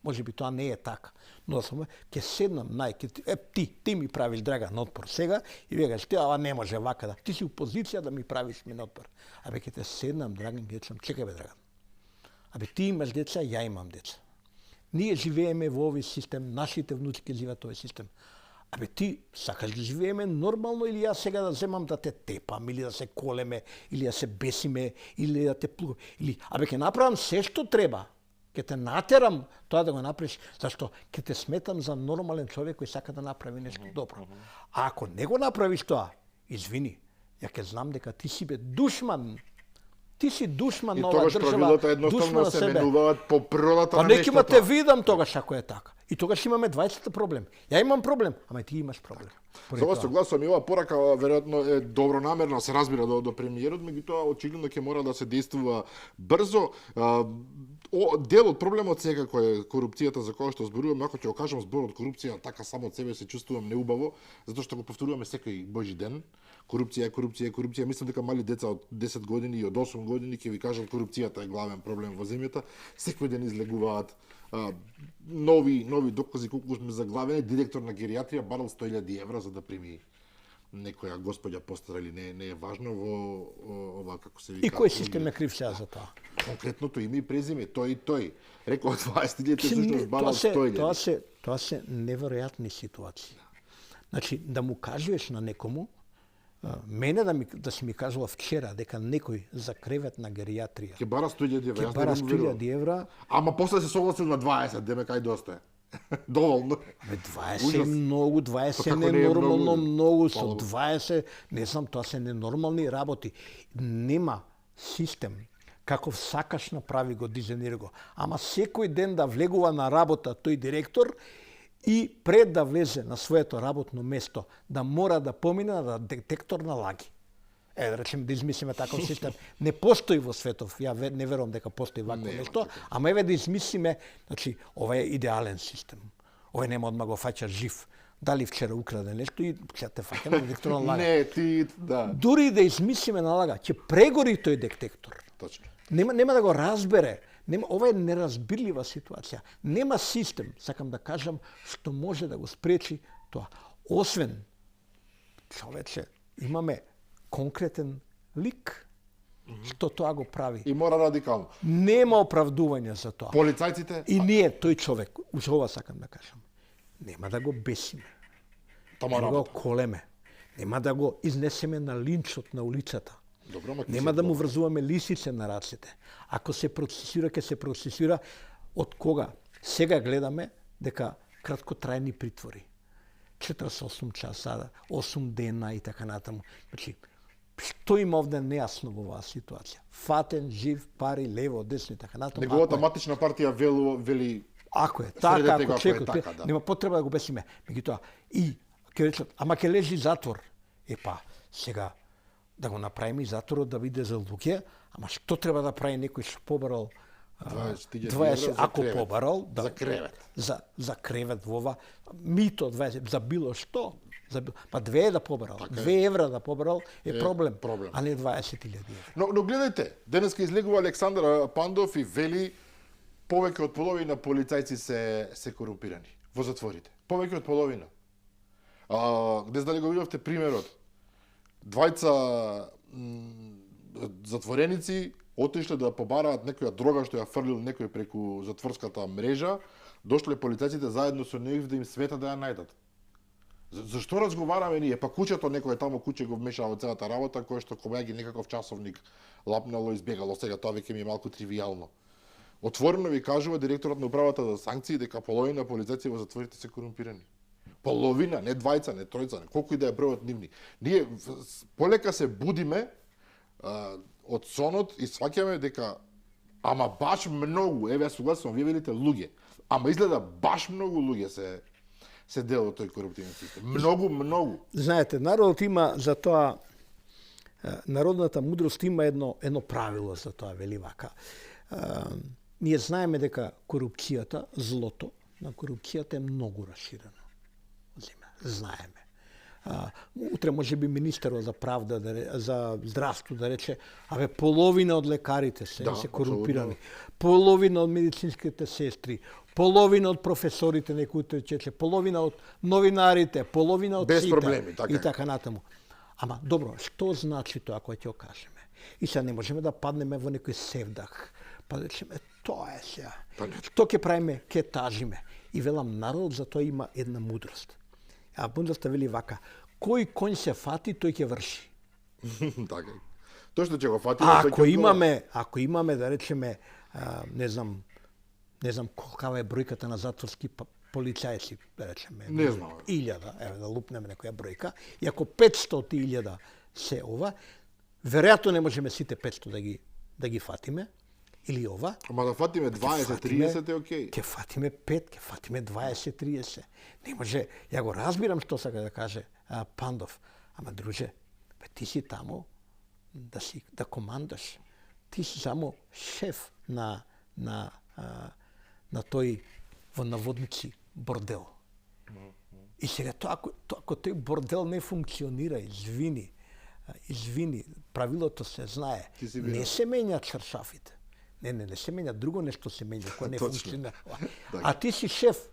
Можеби тоа не е така. Но да сум, ќе седнам ти ми правиш Драган отпор сега и викаш ти не може вака да. Ти си у позиција да ми правиш ми отпор. Ќе те седнам Драган, ќе речам чекај бе Драган. Ти имаш деца, ја имам деца. Ние живееме во овој систем, нашите внуци ќе живеат овој систем. Ти сакаш да живееме нормално или јас сега да земам да те тепам, или да се колеме, или да се бесиме, или да те плувам, или ќе направам се што треба. Ќе те натерам тоа да го направиш, зашто ќе те сметам за нормален човек кој сака да направи нешто добро. А ако не го направиш тоа, извини, ја ќе знам дека ти си бе душман. Ти си душман на оваа држава. И тогаш правилата
едноставно се менуваат по природата на
нештото. Па нека те видам тогаш ако е така. И тогаш имаме 20 проблем. Ја имам проблем, ама и ти имаш проблем.
За ова согласувам и оваа порака веројатно е добронамерна, се разбира до премиерот, меѓутоа очигледно ќе мора да се действува брзо. Дел од проблемот секако е корупцијата за која што зборуваме, ако ќе го кажам зборот корупција, така само од себе се чувствувам неубаво, затоа што го повторуваме секој божи ден. Корупција е корупција е корупција. Мислам дека мали деца од 10 години и од 8 години ќе ви кажат корупцијата е главен проблем во земјата. Секој ден излегуваат нови докази колку сме заглавени. Директор на геријатрија барал 100.000 евра за да прими некоја господја постара или не е важно во ова како се вика.
И кој систем е крив сега за тоа?
Конкретното име и презиме, тој и тој. Рекол 20.000 всушност барал 100.000.
Тоа се неверојатни ситуации. Значи да му кажеш на некому, мене да си ми кажува вчера дека некој за кревет на геријатрија
ќе бара 100.000 евра.
Ќе бара 100.000 евра.
Ама после се согласил на 20, деме кај доста е. Доволно.
20 е многу, 20 е ненормално многу, со 20, не знам, тоа се ненормални работи. Нема систем каков сакаш направи го, дизајнира го. Ама секој ден да влегува на работа тој директор и пред да влезе на своето работно место, да мора да помине на детектор на лаги. Да речем да измислиме таков систем. Не постои во светов, ја не верувам дека постои вакво нешто, ама еве да измислиме, значи ова е идеален систем. Овој нема одма го фаќа жив. Дали вчера украде нешто и ќе те фаќа на детектор на лага.
Не, ти, да.
Дури да измислиме на лага, ќе прегори тој детектор.
Точно.
Нема да го разбере. Ова е неразбирлива ситуација. Нема систем, сакам да кажам, што може да го спречи тоа. Освен, човече, имаме конкретен лик, што тоа го прави.
И мора радикално.
Нема оправдување за тоа.
Полицајците?
И ние, тој човек, уште ова сакам да кажам, нема да го бесиме.
Нема
да го колеме. Нема да го изнесеме на линчот на улицата.
Добро,
нема да му врзуваме лисице на рацете. Ако се процесира, ќе се процесира од кога? Сега гледаме дека краткотрајни притвори. 48 часа, 8 дена и така натаму. Значи, што има овде нејасно во оваа ситуација? Фатен, жив, пари, лево, десно и така натаму.
Неговата матична партија вели
ако е така, ако чекот, да. Нема потреба да го бесиме. Меѓутоа, и ќе речат, ама ќе лежи затвор. Сега да го направиме и затворот да биде за луѓе, ама што треба да прави некој што побарал 20 ако побарал
за кревет.
За кревет во ова мито 20 за било што, па 2 да побарал, 2 евра да побарал е проблем, а не 20.000 евра.
Но гледајте, денеска излегува Александар Пандов и вели повеќе од половина полицајци се корумпирани во затворите. Повеќе од половина. Днес дали го видовте примерот? Двајца затвореници отишле да побараат некоја дрога што ја фрлил некој преку затворската мрежа, дошле полицајците заедно со нив да им света да ја најдат. Зашто разговараме ние? Па куќето некој таму куќе го вмешало целата работа, кој што кога ги некаков часовник лапнало и избегало. Сега тоа веќе ми е малку тривијално. Отворено ви кажува директорот на управата за санкции дека половина полицајци во затворите се корумпирани. Половина, не двајца, не тројца, не колку и да е бројот нивни. Ние полека се будиме од сонот и сваќаме дека ама баш многу, еве јас согласувам, вие велите луѓе, ама изгледа баш многу луѓе се дел од тој коруптивен систем. Многу.
Знаете, народот има за тоа, народната мудрост има едно правило за тоа, вели вака. Ние знаеме дека корупцијата, злото на корупцијата е многу расширено. Знаеме. Утре може би министерот за правда, за здравство да рече, половина од лекарите се корумпирани, половина од медицинските сестри, половина од професорите некои чече, половина од новинарите, половина од
без
сите
проблеми,
и така натаму. Ама добро, што значи тоа кога ќе го кажеме? И сега не можеме да паднеме во некој севдах, па да речеме тоа е сега. Што ќе правиме? Ќе тажиме. И велам, народот за тоа има една мудрост. А мудроста вели вака: кој конј се фати, тој ќе врши.
Така. Тоа што ќе го фати,
ако имаме да речеме, не знам колкава е бројката на затворски полицајци, да речеме.
Не знам.
1000, еве да лупнеме некоја бројка, и ако 500.000 се ова, веројатно не можеме сите 500 да ги фатиме, или ова.
Ама да фатиме 20-30 е окей.
Ќе фатиме 5, ќе фатиме 20-30. Не може, ја го разбирам што сака да каже Пандов, ама друже, ти си таму да командаш. Ти си само шеф на тој во наводници бордел. И сега ако тој бордел не функционира, извини, правилото се знае, не се менјат чаршафите. Не се менја, друго нешто се менја, кој не функционира. А ти си шеф,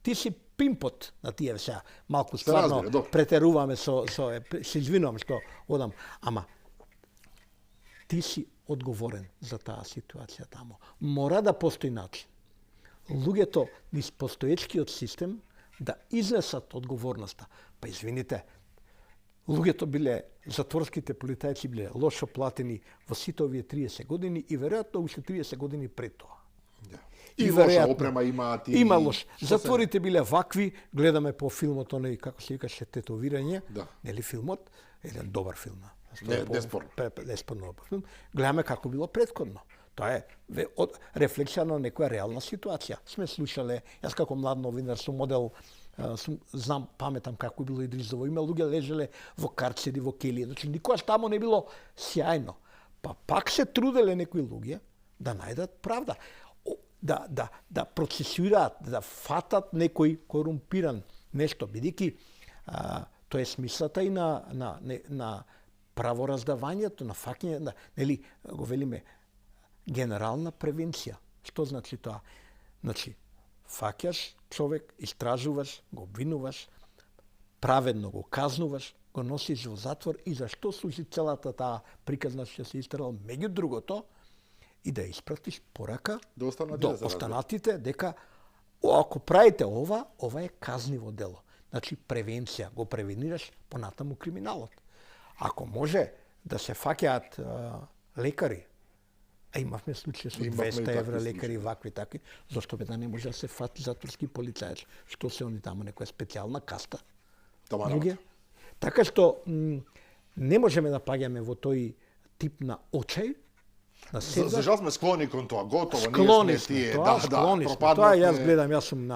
ти си пимпот на тие сега. Малку стварно претеруваме се извинувам што одам, ама ти си одговорен за таа ситуација таму. Мора да постои начин. Луѓето низ постоечкиот систем да изнесат одговорноста. Па извините, луѓето биле, затворските полицајци биле лошо платени во сите овие 30 години и веројатно уште 30 години пред тоа.
Да. И лоша опрема имаат.
Има лош. Затворите биле вакви, гледаме по филмот оној, како се викаше, тетовирање, нели филмот, еден добар филм. Неспорно филм. Гледаме како било претходно. Тоа е рефлексија на некоја реална ситуација. Сме слушале, јас како млад новинар сум модел, паметам како било Идрисово, има луѓе лежеле во карцери, во келија, значи никогаш таму не било сјајно. Па пак се труделе некои луѓе да најдат правда, да процесуираат, да фатат некој корумпиран нешто, бидејќи тоа е смислата и на правораздавањето, на фаќање, нели го велиме генерална превенција. Што значи тоа? Значи, фаќаш човек, истражуваш, го обвинуваш, праведно го казнуваш, го носиш во затвор и зашто служи целата таа приказна што се истрала, меѓу другото, и да испратиш порака до останатите дека ако правите ова е казниво дело. Значи превенција, го превенираш понатаму криминалот. Ако може да се фаќаат лекари, а имавме случаи со 200 евра лекари вакви такви, зашто бе да не може да се фати затворски полицајец? Што се они таму некоја специјална каста? Така што не можеме да паѓаме во тој тип на очај.
За жал сме склони кон тоа, готово,
ние сме тие, тоа јас гледам, јас сум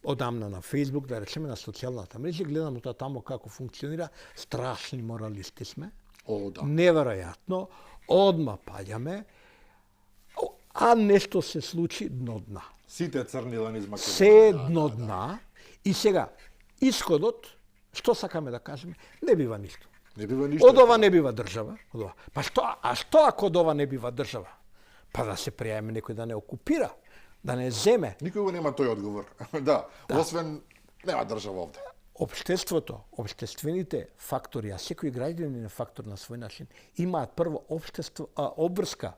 одамна на Facebook, да речеме на социјалната мрежа, гледам тоа таму како функционира, страшни моралисти сме. Неверојатно, одма паѓаме, а нешто се случи дно дна.
Сите црни лани из Македонија.
Се дно дна. И сега, исходот, што сакаме да кажеме, не бива ништо.
Не бива ништо.
Од ова не бива држава. Па што ако од ова не бива држава? Па да се пријаеме некој да не окупира, да не земе.
Никој го нема тој одговор. Да, освен нема држава овде.
Општеството, општествените фактори, а секој граѓанин е фактор на свој начин, имаат прво обврска.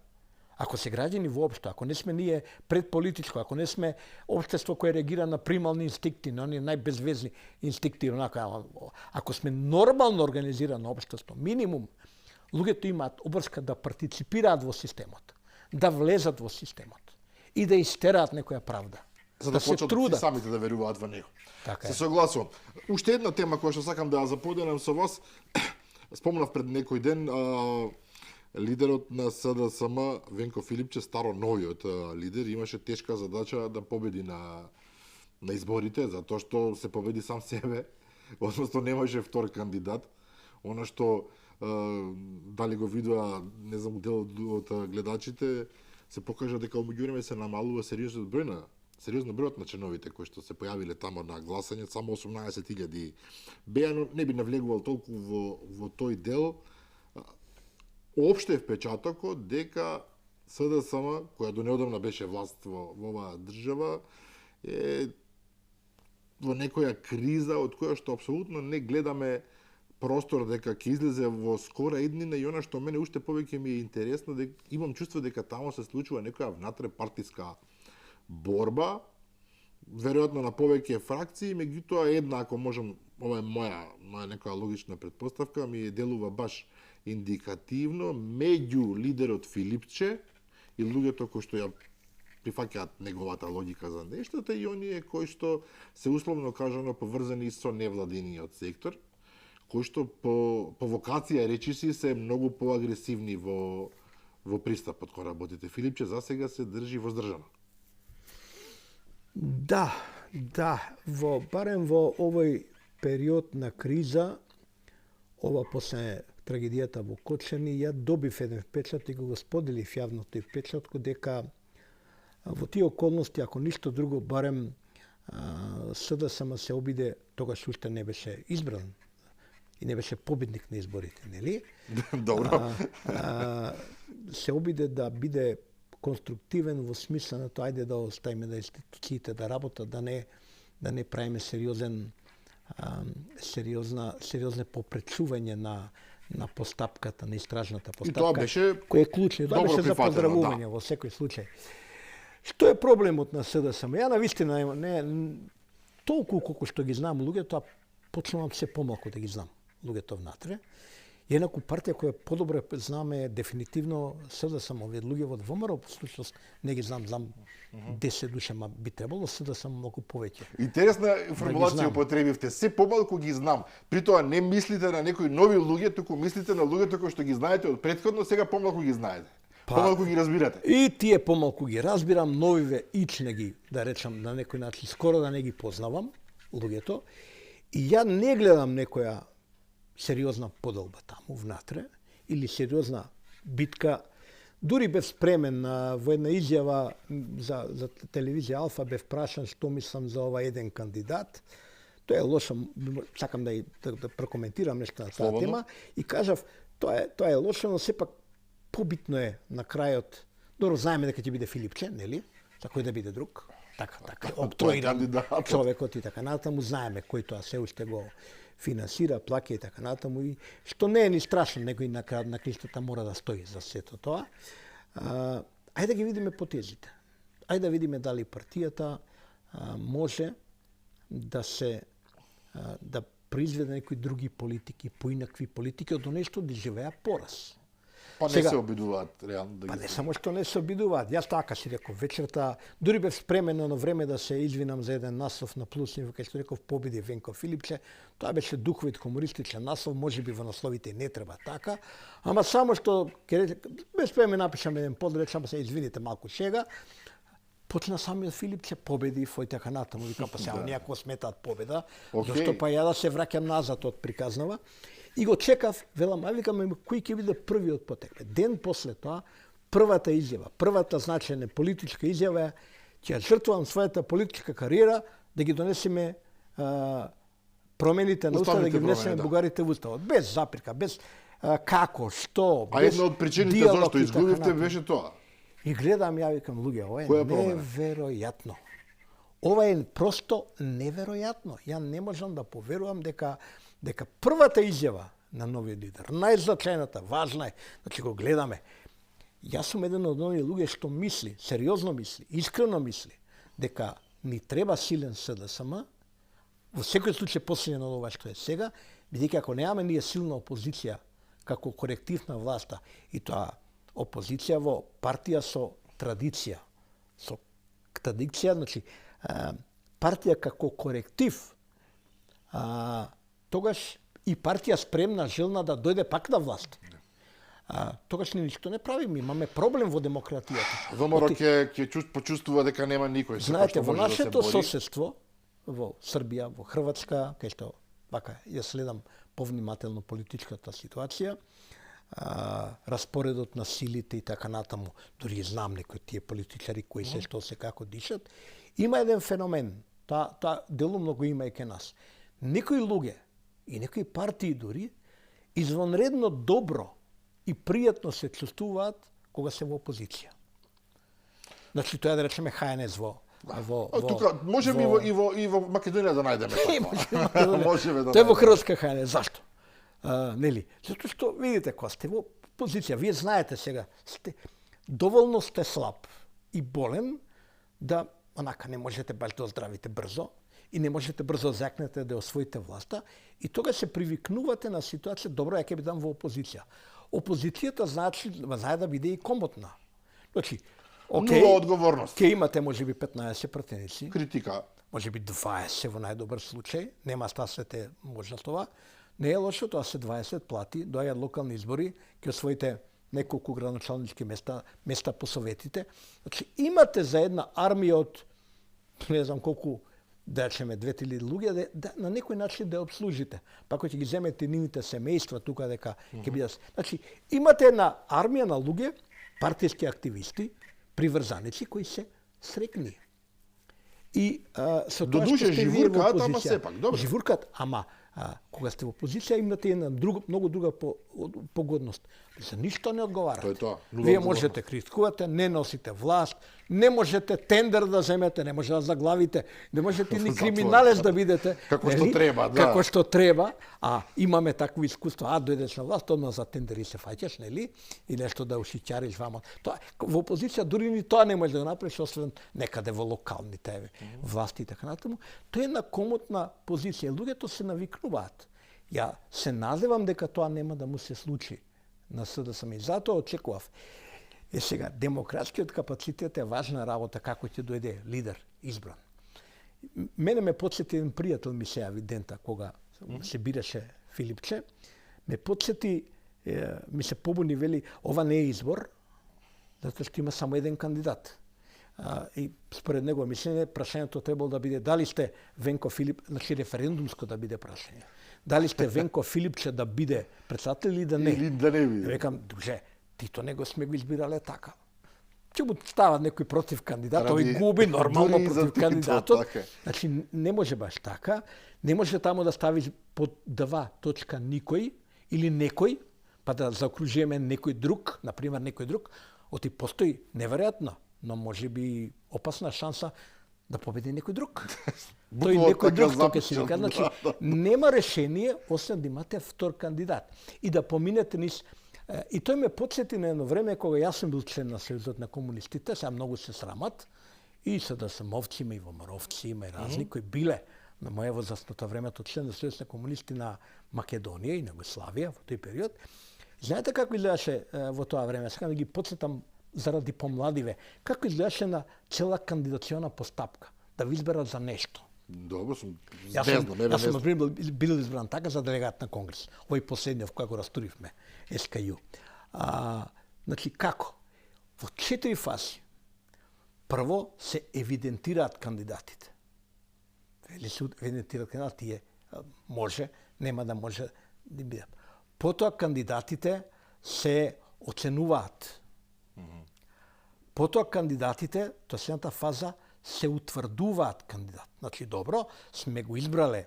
Ако се граѓани воопшто, ако не сме ние предполитичко, ако не сме општество кое реагира на примални инстинкти, на оние најбезвезни инстинкти, ако сме нормално организирано општество, минимум, луѓето имаат обврска да партиципираат во системот, да влезат во системот и да истераат некоја правда.
За да почнат самите да веруваат во него.
Така
се согласувам. Уште една тема која што сакам да ја заподелам со вас, спомнав пред некој ден, лидерот на СДСМ Венко Филипче, старо новиот лидер, имаше тешка задача да победи на изборите, затоа што се победи сам себе, односно немаше втор кандидат. Она што дали го видува, не знам, дел од гледачите, се покажа дека меѓувреме се намалува сериозниот број на сериозно бројот на членовите кои што се појавиле тамо на гласање, само 18.000 беа, но не би навлегувал толку во тој дел. Опште впечатокот дека СДСМ, која до неодамна беше власт во оваа држава, е во некоја криза од која што апсолутно не гледаме простор дека ќе излезе во скора иднина, и она што мене уште повеќе ми е интересно, дека имам чувство дека таму се случува некоја внатре-партиска борба, веројатно на повеќе фракции, меѓутоа една, ако можам, ова е моја некоја логична претпоставка, ми делува баш индикативно меѓу лидерот Филипче и луѓето кои што ја прифаќаат неговата логика за нештата и оние кои што се условно кажано поврзани со невладиниот сектор, кои што по вокација речиси се многу поагресивни во пристапот кон работите. Филипче за сега се држи воздржано.
Да, барем во овој период на криза, ова после трагедијата во Кочани, ја добив еден впечат и го споделив јавно тој впечат, дека во тие околности, ако ништо друго, барем СДСМ се обиде, тогаш уште не беше избран и не беше победник на изборите, нели?
Добро.
Се обиде да биде конструктивен во смислото, ајде да оставиме да институциите да работат, да не правиме сериозно попречување на постапката, на истражната постапка.
И тоа беше
кој е клучно, тоа беше за поздравување во секој случај. Што е проблемот на СДСМ? Ја навистина не толку колку што ги знам луѓето, почнувам се помалку да ги знам луѓето внатре. Еднаку партија која подобро знаме дефинитивно СДСМ, овие луѓе во ВМРО, по случајност не ги знам 10 души, ма би требало СДСМ многу повеќе.
Интересна формулација употребивте, се помалку ги знам. При тоа не мислите на некои нови луѓе, туку мислите на луѓето кои што ги знаете од претходно, сега помалку ги знаете. Помалку ги разбирате.
И тие помалку ги разбирам, новиве ич не ги, да речам на некој начин, скоро да не ги познавам луѓето. И ја не гледам некоја сериозна поделба таму внатре или сериозна битка. Дури бев спремен во една изјава за телевизија Алфа, бев прашан што мислам за ова еден кандидат. Тоа е лошо, сакам да прокоментирам нешто на таа тема и кажав тоа е лошо, но сепак побитно е на крајот. Добро, знаеме дека ќе биде Филипче, нели? За кој да биде друг? Така, октроиран човекот и така натаму, знаеме кој тоа се уште го финансира, плаќа и така натаму, и што не е ни страшно, некој на крајот на кристата мора да стои за сето тоа. Ајде да ги видиме потезите. Ајде да видиме дали партијата може да произведе некои други политики, поинакви политики, од нешто да живеа пораз.
Па не се обидуваат реално да ги.
Па не само што не се обидуваат. Јас така си реков вечерта, дури бев спремен на време да се извинам за еден наслов на Плюс, кај што реков победи Венко Филипче. Тоа беше духовит комунистичен наслов, можеби во насловите не треба така, ама само што бев спремен напишам еден подречам, се извините малку шега. Почна самиот Филипче победи и така натаму, вика па сега некој сметаат победа, зашто па ја да се враќам назад од приказнава. И го чекав, велам, викаме кој ќе биде првиот потек. Ден после тоа, првата изјава, првата значајна политичка изјава е ќе жртвувам својата политичка кариера да ги донесеме промените на Устав, да ги внесеме бугарите во Уставот. Без заприка, без како, што, без
една од причините зашто изгубивте беше тоа.
И гледам, ја викам, луѓе, ова е неверојатно. Ова е просто неверојатно. Ја не можам да поверувам дека првата изјава на новиот лидер, најзначајната, важна е, значи го гледаме. Јас сум еден од оние луѓе што мисли, сериозно мисли, искрено мисли, дека ни треба силен СДСМ, во секој случај посилен од ова што е сега, бидејќи ако немаме ние силна опозиција како коректив на власта, и тоа опозиција во партија со традиција, значи партија како коректив, тогаш и партија спремна, желна да дојде пак на власт. Тогаш ништо не правиме, имаме проблем во демократијата.
ВМРО ќе почувствува дека нема никој.
Знаете, во нашето соседство, во Србија, во Хрватска, кај што вака ја следам повнимателно политичката ситуација, распоредот на силите и така натаму, дури знам некои тие политичари кои се што се како дишат, има еден феномен, таа делумно го има и ке нас. Некои луѓе и некои партии дури извонредно добро и пријатно се чувствуваат кога се во опозиција. Значи тоа е, да речеме, ХНС
тука можеме и во Македонија да најдеме таква. Можеме да.
Тоа е во Хрватска ХНС. Зашто? Нели? Затоа што видите кога сте во позиција, вие знаете сега, доволно сте слаб и болен да онака не можете баш да оздравите брзо и не можете брзо закнете да освоите власта и тога се привикнувате на ситуација, добро, ја ќе бидам во опозиција. Опозицијата знае да биде и комотна. Значи,
нула одговорност.
Ќе имате можеби 15 пратеници.
Критика.
Можеби 20 во најдобар случај, нема стасете може тоа. Не е лошо, тоа се 20 плати, доаѓаат локални избори, ќе освоите неколку градоначалнички места по советите. Значи имате за една армија од не знам колку, да речеме 2000 луѓе да на некој начин да обслужите. Па кога ќе ги земете нивните семејства тука дека ќе бидат. Значи имате една армија на луѓе, партиски активисти, приврзаници кои се срекни. И со тоа што сте вие во опозиција,
ама сепак, добро.
Живуркаат, ама кога сте во опозиција имате една многу друга погодност. За ништо не одговарате.
Тоа е тоа.
Вие можете критикувате, не носите власт, не можете тендер да земете, не можете да заглавите, не можете ни криминалец да бидете.
Како што треба, да.
Како што треба, имаме такво искуство, дојдеш на власт, одма за тендери се фаќаш, нели? И нешто да ушичариш вама. Тоа во опозиција дури ни тоа не може да го направиш, освен некаде во локалните власти и така натаму. Тоа е една комотна позиција. Луѓето се навикнуваат. Ја се надевам дека тоа нема да му се случи на СДСМ и затоа очекував. Сега, демократскиот капацитет е важна работа како ќе дојде лидер избран. Мене ме потсети еден пријател ми се јави дента кога се бираше Филипче, ме потсети, ми се побуни, вели, ова не е избор, затоа што има само еден кандидат. И според него мислење, прашањето требало да биде дали сте Венко Филип, значи референдумско да биде прашање. Дали сте Венко Филипче да биде председател или да не?
Или да не биде.
Векам, друже, тито него сме го избирале така. Ќе му става некој против кандидат, тој губи нормално против кандидатот. Значи не може баш така, не може таму да ставиш под 2 точка никој или некој, па да заокружиме некој друг, на пример некој друг, оти постои неверојатно, но може би опасна шанса да победи некој друг. Тој некој друг што ќе се вика. Значи, нема решение освен да имате втор кандидат и да поминете низ. И тој ме потсети на едно време кога јас сум бил член на Сојузот на комунистите, сега многу се срамат, и СДСМовци има и ВМРО-вци, има и разни кои биле на моја возрастното времето член на Сојуз на комунисти на Македонија и на Југославија во тој период. Знаете како изгледаше во тоа време? Сега да ги потсетам заради помладиве. Како изгледаше на цела кандидациона постапка? Да ви изберат за нешто.
Добро сум.
Јас сум бил избран така за делегат на Конгрес. Овој последниот кога го растуривме, СКЮ. Значи како? Во 4 фази. Прво се евидентираат кандидатите. Вели се евидентираат кандидати, може, нема да може да бидат. Потоа кандидатите се оценуваат. Потоа кандидатите, тоа следната фаза, се утврдуваат кандидат. Значи, добро, сме го избрале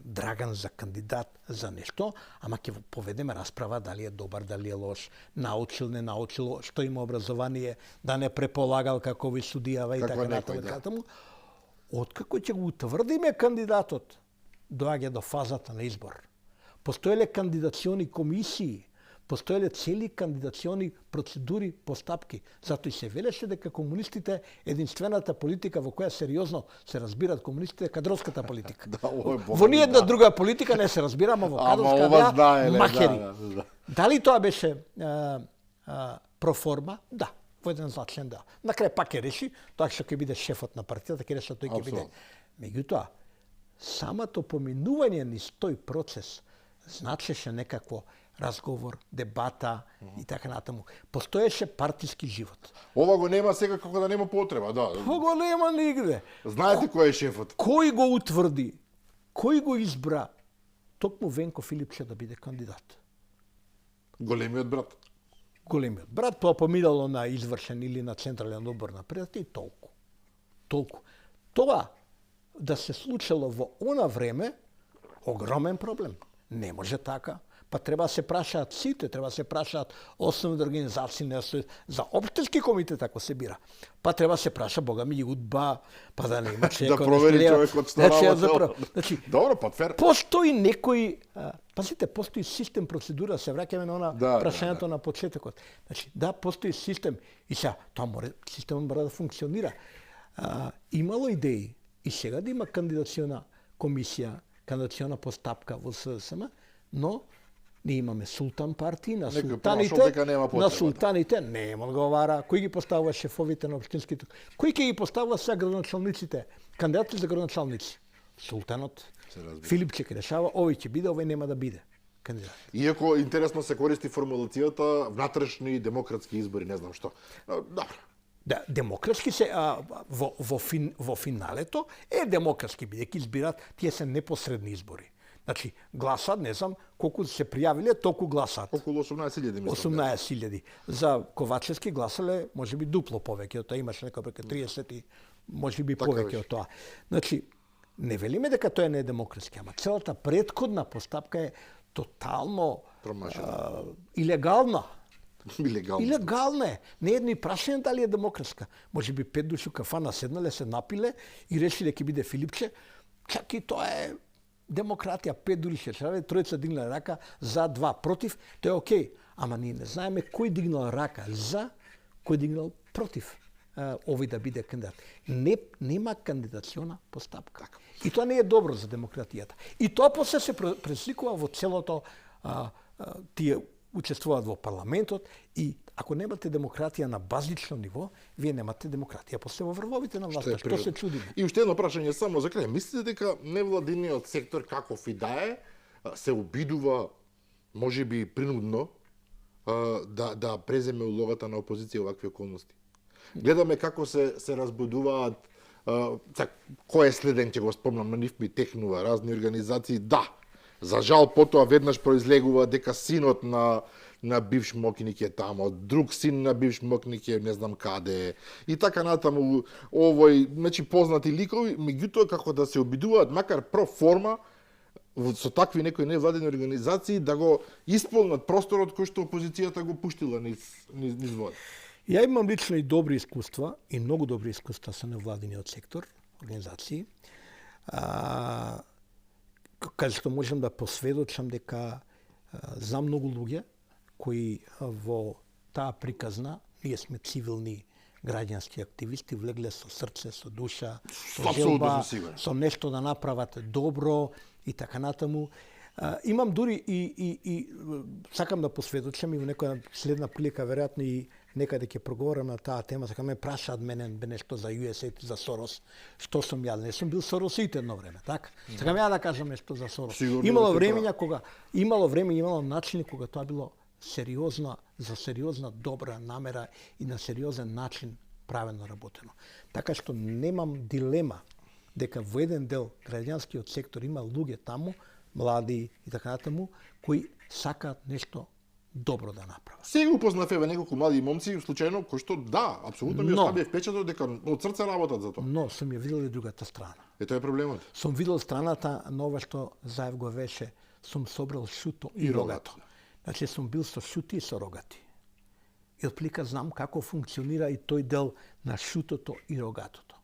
Драган за кандидат за нешто, ама ќе поведеме расправа дали е добар, дали е лош, научил, не научил, што има образование, да не преполагал како ви судијава и така натаму. Откако ќе го утврдиме кандидатот, доаѓа до фазата на избор. Постоеле кандидациони комисии, постоеле цели кандидациони процедури, постапки. Затоа и се велеше дека комунистите единствената политика во која сериозно се разбираат комунистите е кадровската политика. Во ниедна друга политика не се разбираме, во кадровска беа махери. Дали тоа беше проформа? Да. Во еден зачлен да. На крај пак ќе реши, тоа што ќе биде шефот на партијата, ќе реши тој ќе биде. Меѓутоа, самото поминување низ тој процес значеше некакво разговор, дебата и така натаму. Постоеше партиски живот.
Ова го нема сега како да нема потреба, да.
Ова го нема нигде.
Знаете кој е шефот?
Кој го утврди? Кој го избра? Токму Венко Филипче да биде кандидат.
Големиот брат.
Големиот брат, тоа поминало на извршен или на централен одбор на предати и толку. Толку. Тоа да се случило во она време, огромен проблем. Не може така. Па треба да се прашаат сите, треба да се прашаат основни организации за општински комитет ако се бира. Па треба да се праша Бога ми УДБА, па да не има
Да провери човекот што работел.
Значи,
Добро, па фер.
постои некој, пазите, постои систем, процедура, се враќаме на она прашањето на почетокот. Значи, да, постои систем и сега тоа системот мора да функционира. Имало идеи и сега да има кандидациона комисија, кандидациона постапка во СДСМ, но ние имаме султан партии, на султаните не им одговара. Кој ги поставува шефовите на општинските? Кој ќе ги поставува сега градоначалниците? Кандидати за градоначалници? Султанот. Филипче ќе решава, овој ќе биде, овој нема да биде кандидат.
Иако интересно се користи формулацијата внатрешни демократски избори, не знам што. Добро.
Да, демократски се во финалето е демократски бидејќи избират, тие се непосредни избори. Значи, гласат, не знам колку се пријавиле, толку гласат.
Околу 18.000 мислам.
18.000. За Ковачевски гласале можеби дупло повеќе од тоа, имаше некој преку 30 и можеби повеќе од тоа. Значи, не велиме дека тоа не е демократски, ама целата претходна постапка е тотално илегална. Илегална е. Не е ни прашање дали е демократска. Можеби 5 души у кафана седнале, се напиле и решиле ќе биде Филипче. Чак и тоа е демократија, 5 души шерафе, тројца дигнале рака за, 2 против, тоа е окей. Ама ние не знаеме кој дигнал рака за, кој дигнал против овој да биде кандидат. Нема кандидациона постапка. И тоа не е добро за демократијата. И тоа после се пресликува во целото, тие учествуваат во парламентот и ако немате демократија на базично ниво, вие немате демократија после во врвовите на власта. Што се чудиме?
И уште едно прашање само за крај. Мислите дека невладиниот сектор каков и да е се обидува можеби принудно да преземе улогата на опозиција во вакви околности? Гледаме како се разбудуваат кој е следен, ќе го спомнам, на нив ми технува разни организации. Да, за жал потоа веднаш произлегува дека синот на бивш мокник е тамо, друг син на бивш мокник е не знам каде и така натаму, овој, значи познати ликови, меѓутоа како да се обидуваат макар про форма со такви некои невладени организации да го исполнат просторот кој што опозицијата го пуштила низ вода.
Ја имам лично и добри искуства, и многу добри искуства со невладениот сектор, организации, каде што можам да посведочам дека за многу луѓе кои во таа приказна, ние сме цивилни граѓански активисти, влегле со срце, со душа, со желба, со нешто да направат добро и така натаму. Имам дури и сакам да посведочам и во некоја следна прилика веројатно и некаде ќе проговорам на таа тема, сакам ме прашаат мене нешто за USAID, за Сорос, што сум ја, не сум бил Соросит едно време, така? Сакам ја да кажам нешто за Сорос. Имало време, имало начини кога тоа било за сериозна добра намера и на сериозен начин правено работено. Така што немам дилема дека во еден дел граѓанскиот сектор има луѓе таму, млади и така натаму, кои сакаат нешто добро да направат.
Сега упознав неколку млади момци случајно кои што да, апсолутно ми оставија впечаток дека од срце работат за тоа.
Но сум ја видел и другата страна.
Тоа е проблемот.
Сум видел страната на ова што Заев го веше, сум собрал шуто и рогато. Значи сум бил со шути и со рогати. И отплика знам како функционира и тој дел на шутото и рогатото.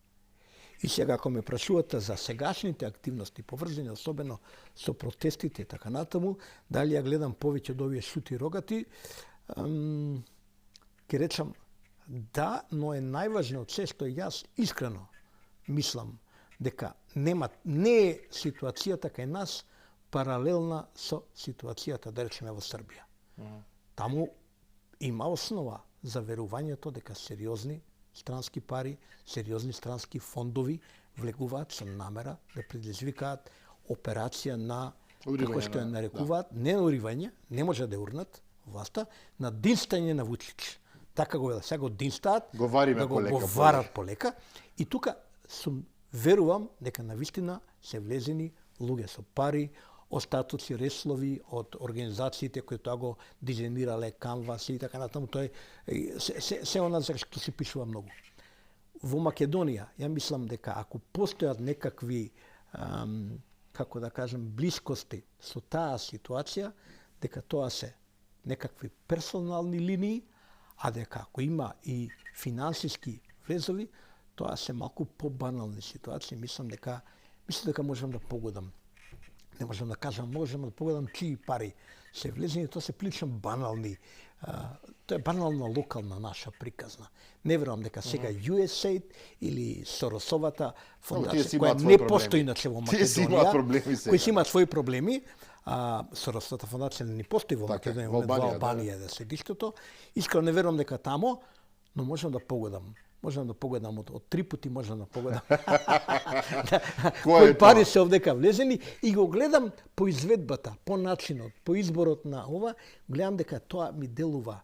И сега ако ме прашувате за сегашните активности поврзани особено со протестите и така натаму, дали ја гледам повеќе од овие шути и рогати, ќе речам да, но е најважно од се што јас искрено мислам дека не е ситуацијата кај нас паралелна со ситуацијата, да речеме, во Србија. Таму има основа за верувањето дека сериозни странски пари, сериозни странски фондови влегуваат со намера да предизвикаат операција на, како што ја нарекуваат, не на уривање, не може да урнат власта, на динстање на Вучич. Така го сега го динстаат, да го варат полека. И тука верувам дека навистина се влезени луѓе со пари, остатоци реслови од организациите кои тоа го дизајнирале, канваси и така натаму, тој се она за што се пишува многу. Во Македонија, ја мислам дека ако постојат некакви како да кажем блискости со таа ситуација, дека тоа се некакви персонални линии, а дека ако има и финансиски врезови, тоа се малку побанални ситуации. Мислам дека можам да погодам. Не можам да кажам, можам да погодам чии пари се влезени, тоа се прилично банални. Тоа е банална локална наша приказна. Не верувам дека сега USAID или Соросовата фондација, која не постои иначе во Македонија, кои си имаат своји проблеми, Соросовата фондација не постои во Македонија, во Албанија да седиштето. Искрено не верувам дека тамо, но можам да погодам. Можам да погодам од 3 пати можам да погодам. Кои пари се овдека влезени и го гледам по изведбата, по начинот, по изборот на ова, гледам дека тоа ми делува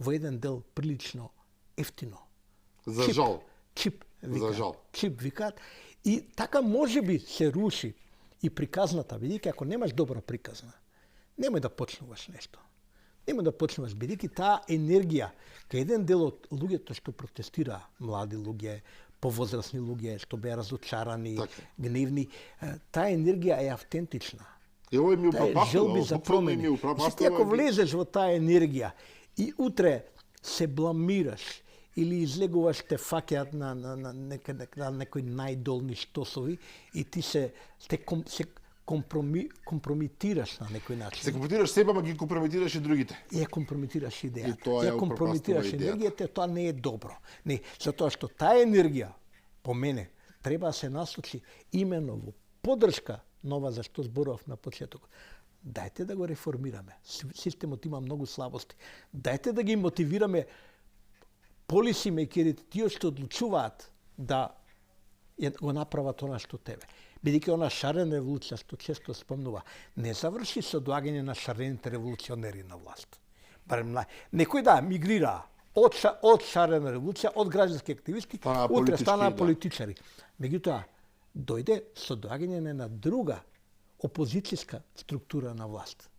во еден дел прилично ефтино.
За жал.
Чип вика.
За жал.
Чип викаат. И така можеби се руши и приказната, бидејќи ако немаш добра приказна, немој да почнуваш нешто. Нема да почнуваш, бидејќи таа енергија, кај еден дел од луѓето што протестира, млади луѓе, повозрасни луѓе, што беа разочарани, гневни, таа енергија е автентична.
И овој ми упропастува,
желби за промени. Ти ако влезеш во таа енергија и утре се бламираш или излегуваш, те фаќаат на некои најдолни штосови и ти се компромитираш на некој начин.
Се компрометираш себе, ама ги компрометираш и другите.
И ја компрометираш идејата.
Ја
компрометираш енергијата, тоа не е добро. Не, затоа што таа енергија, по мене, треба да се насочи именно во поддршка нова за што зборував на почеток. Дајте да го реформираме. Системот има многу слабости. Дајте да ги мотивираме полисимейкерите, тие што одлучуваат да го направат она што тебе. Бидејќи она шарена револуција што често спомнува, не заврши со доаѓање на шарените револуционери на власт. Барем некој мигрира од шарена револуција, од граѓански активисти, утре станаа политичари. Меѓутоа, дојде со доаѓање на друга опозицијска структура на власт.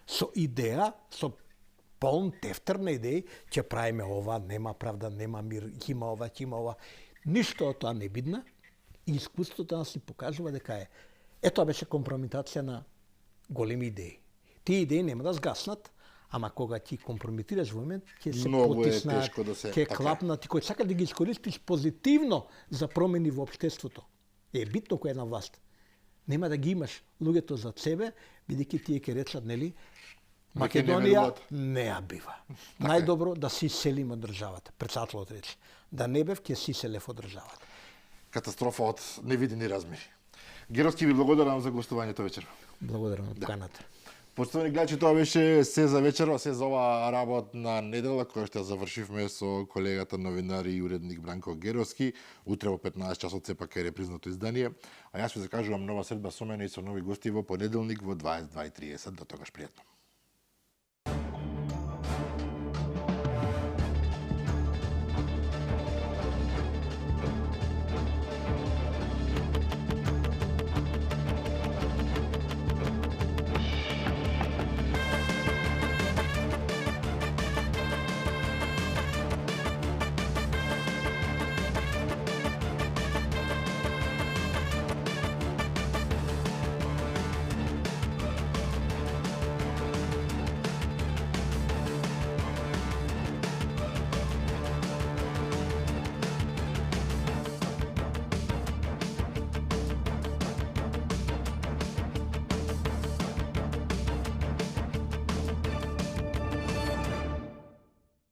Со идеја, со полн тефтер на идеи, ќе правиме ова, нема правда, нема мир, ќе има ова. Ништо од тоа не бидна. И искуството нас ни покажува дека е. Ето беше компрометација на големи идеи. Тие идеи нема да сгаснат, ама кога ти компрометираш во момент, ќе се потиснат, ќе клапнат, кој сака да ги искористиш позитивно за промени во општеството. Е битно кој е на власт. Нема да ги имаш луѓето за себе, бидејќи тие ќе речат, нели, Македонија не ја бива. Најдобро да си селим од државата. Председателот рече, да не бев, ќе си селев од државата.
Катастрофа од невидени размери. Геровски, ви благодарам за гостувањето вечер.
Благодарам на поканата.
Почитувани гледачи, тоа беше се за вечерва, се за оваа работна недела, која што завршивме со колегата новинар и уредник Бранко Геровски. Утре во 15 часот сепак е репризното издание. А јас ви закажувам нова седба со мене и со нови гости во понеделник во 22:30. До тогаш пријатно.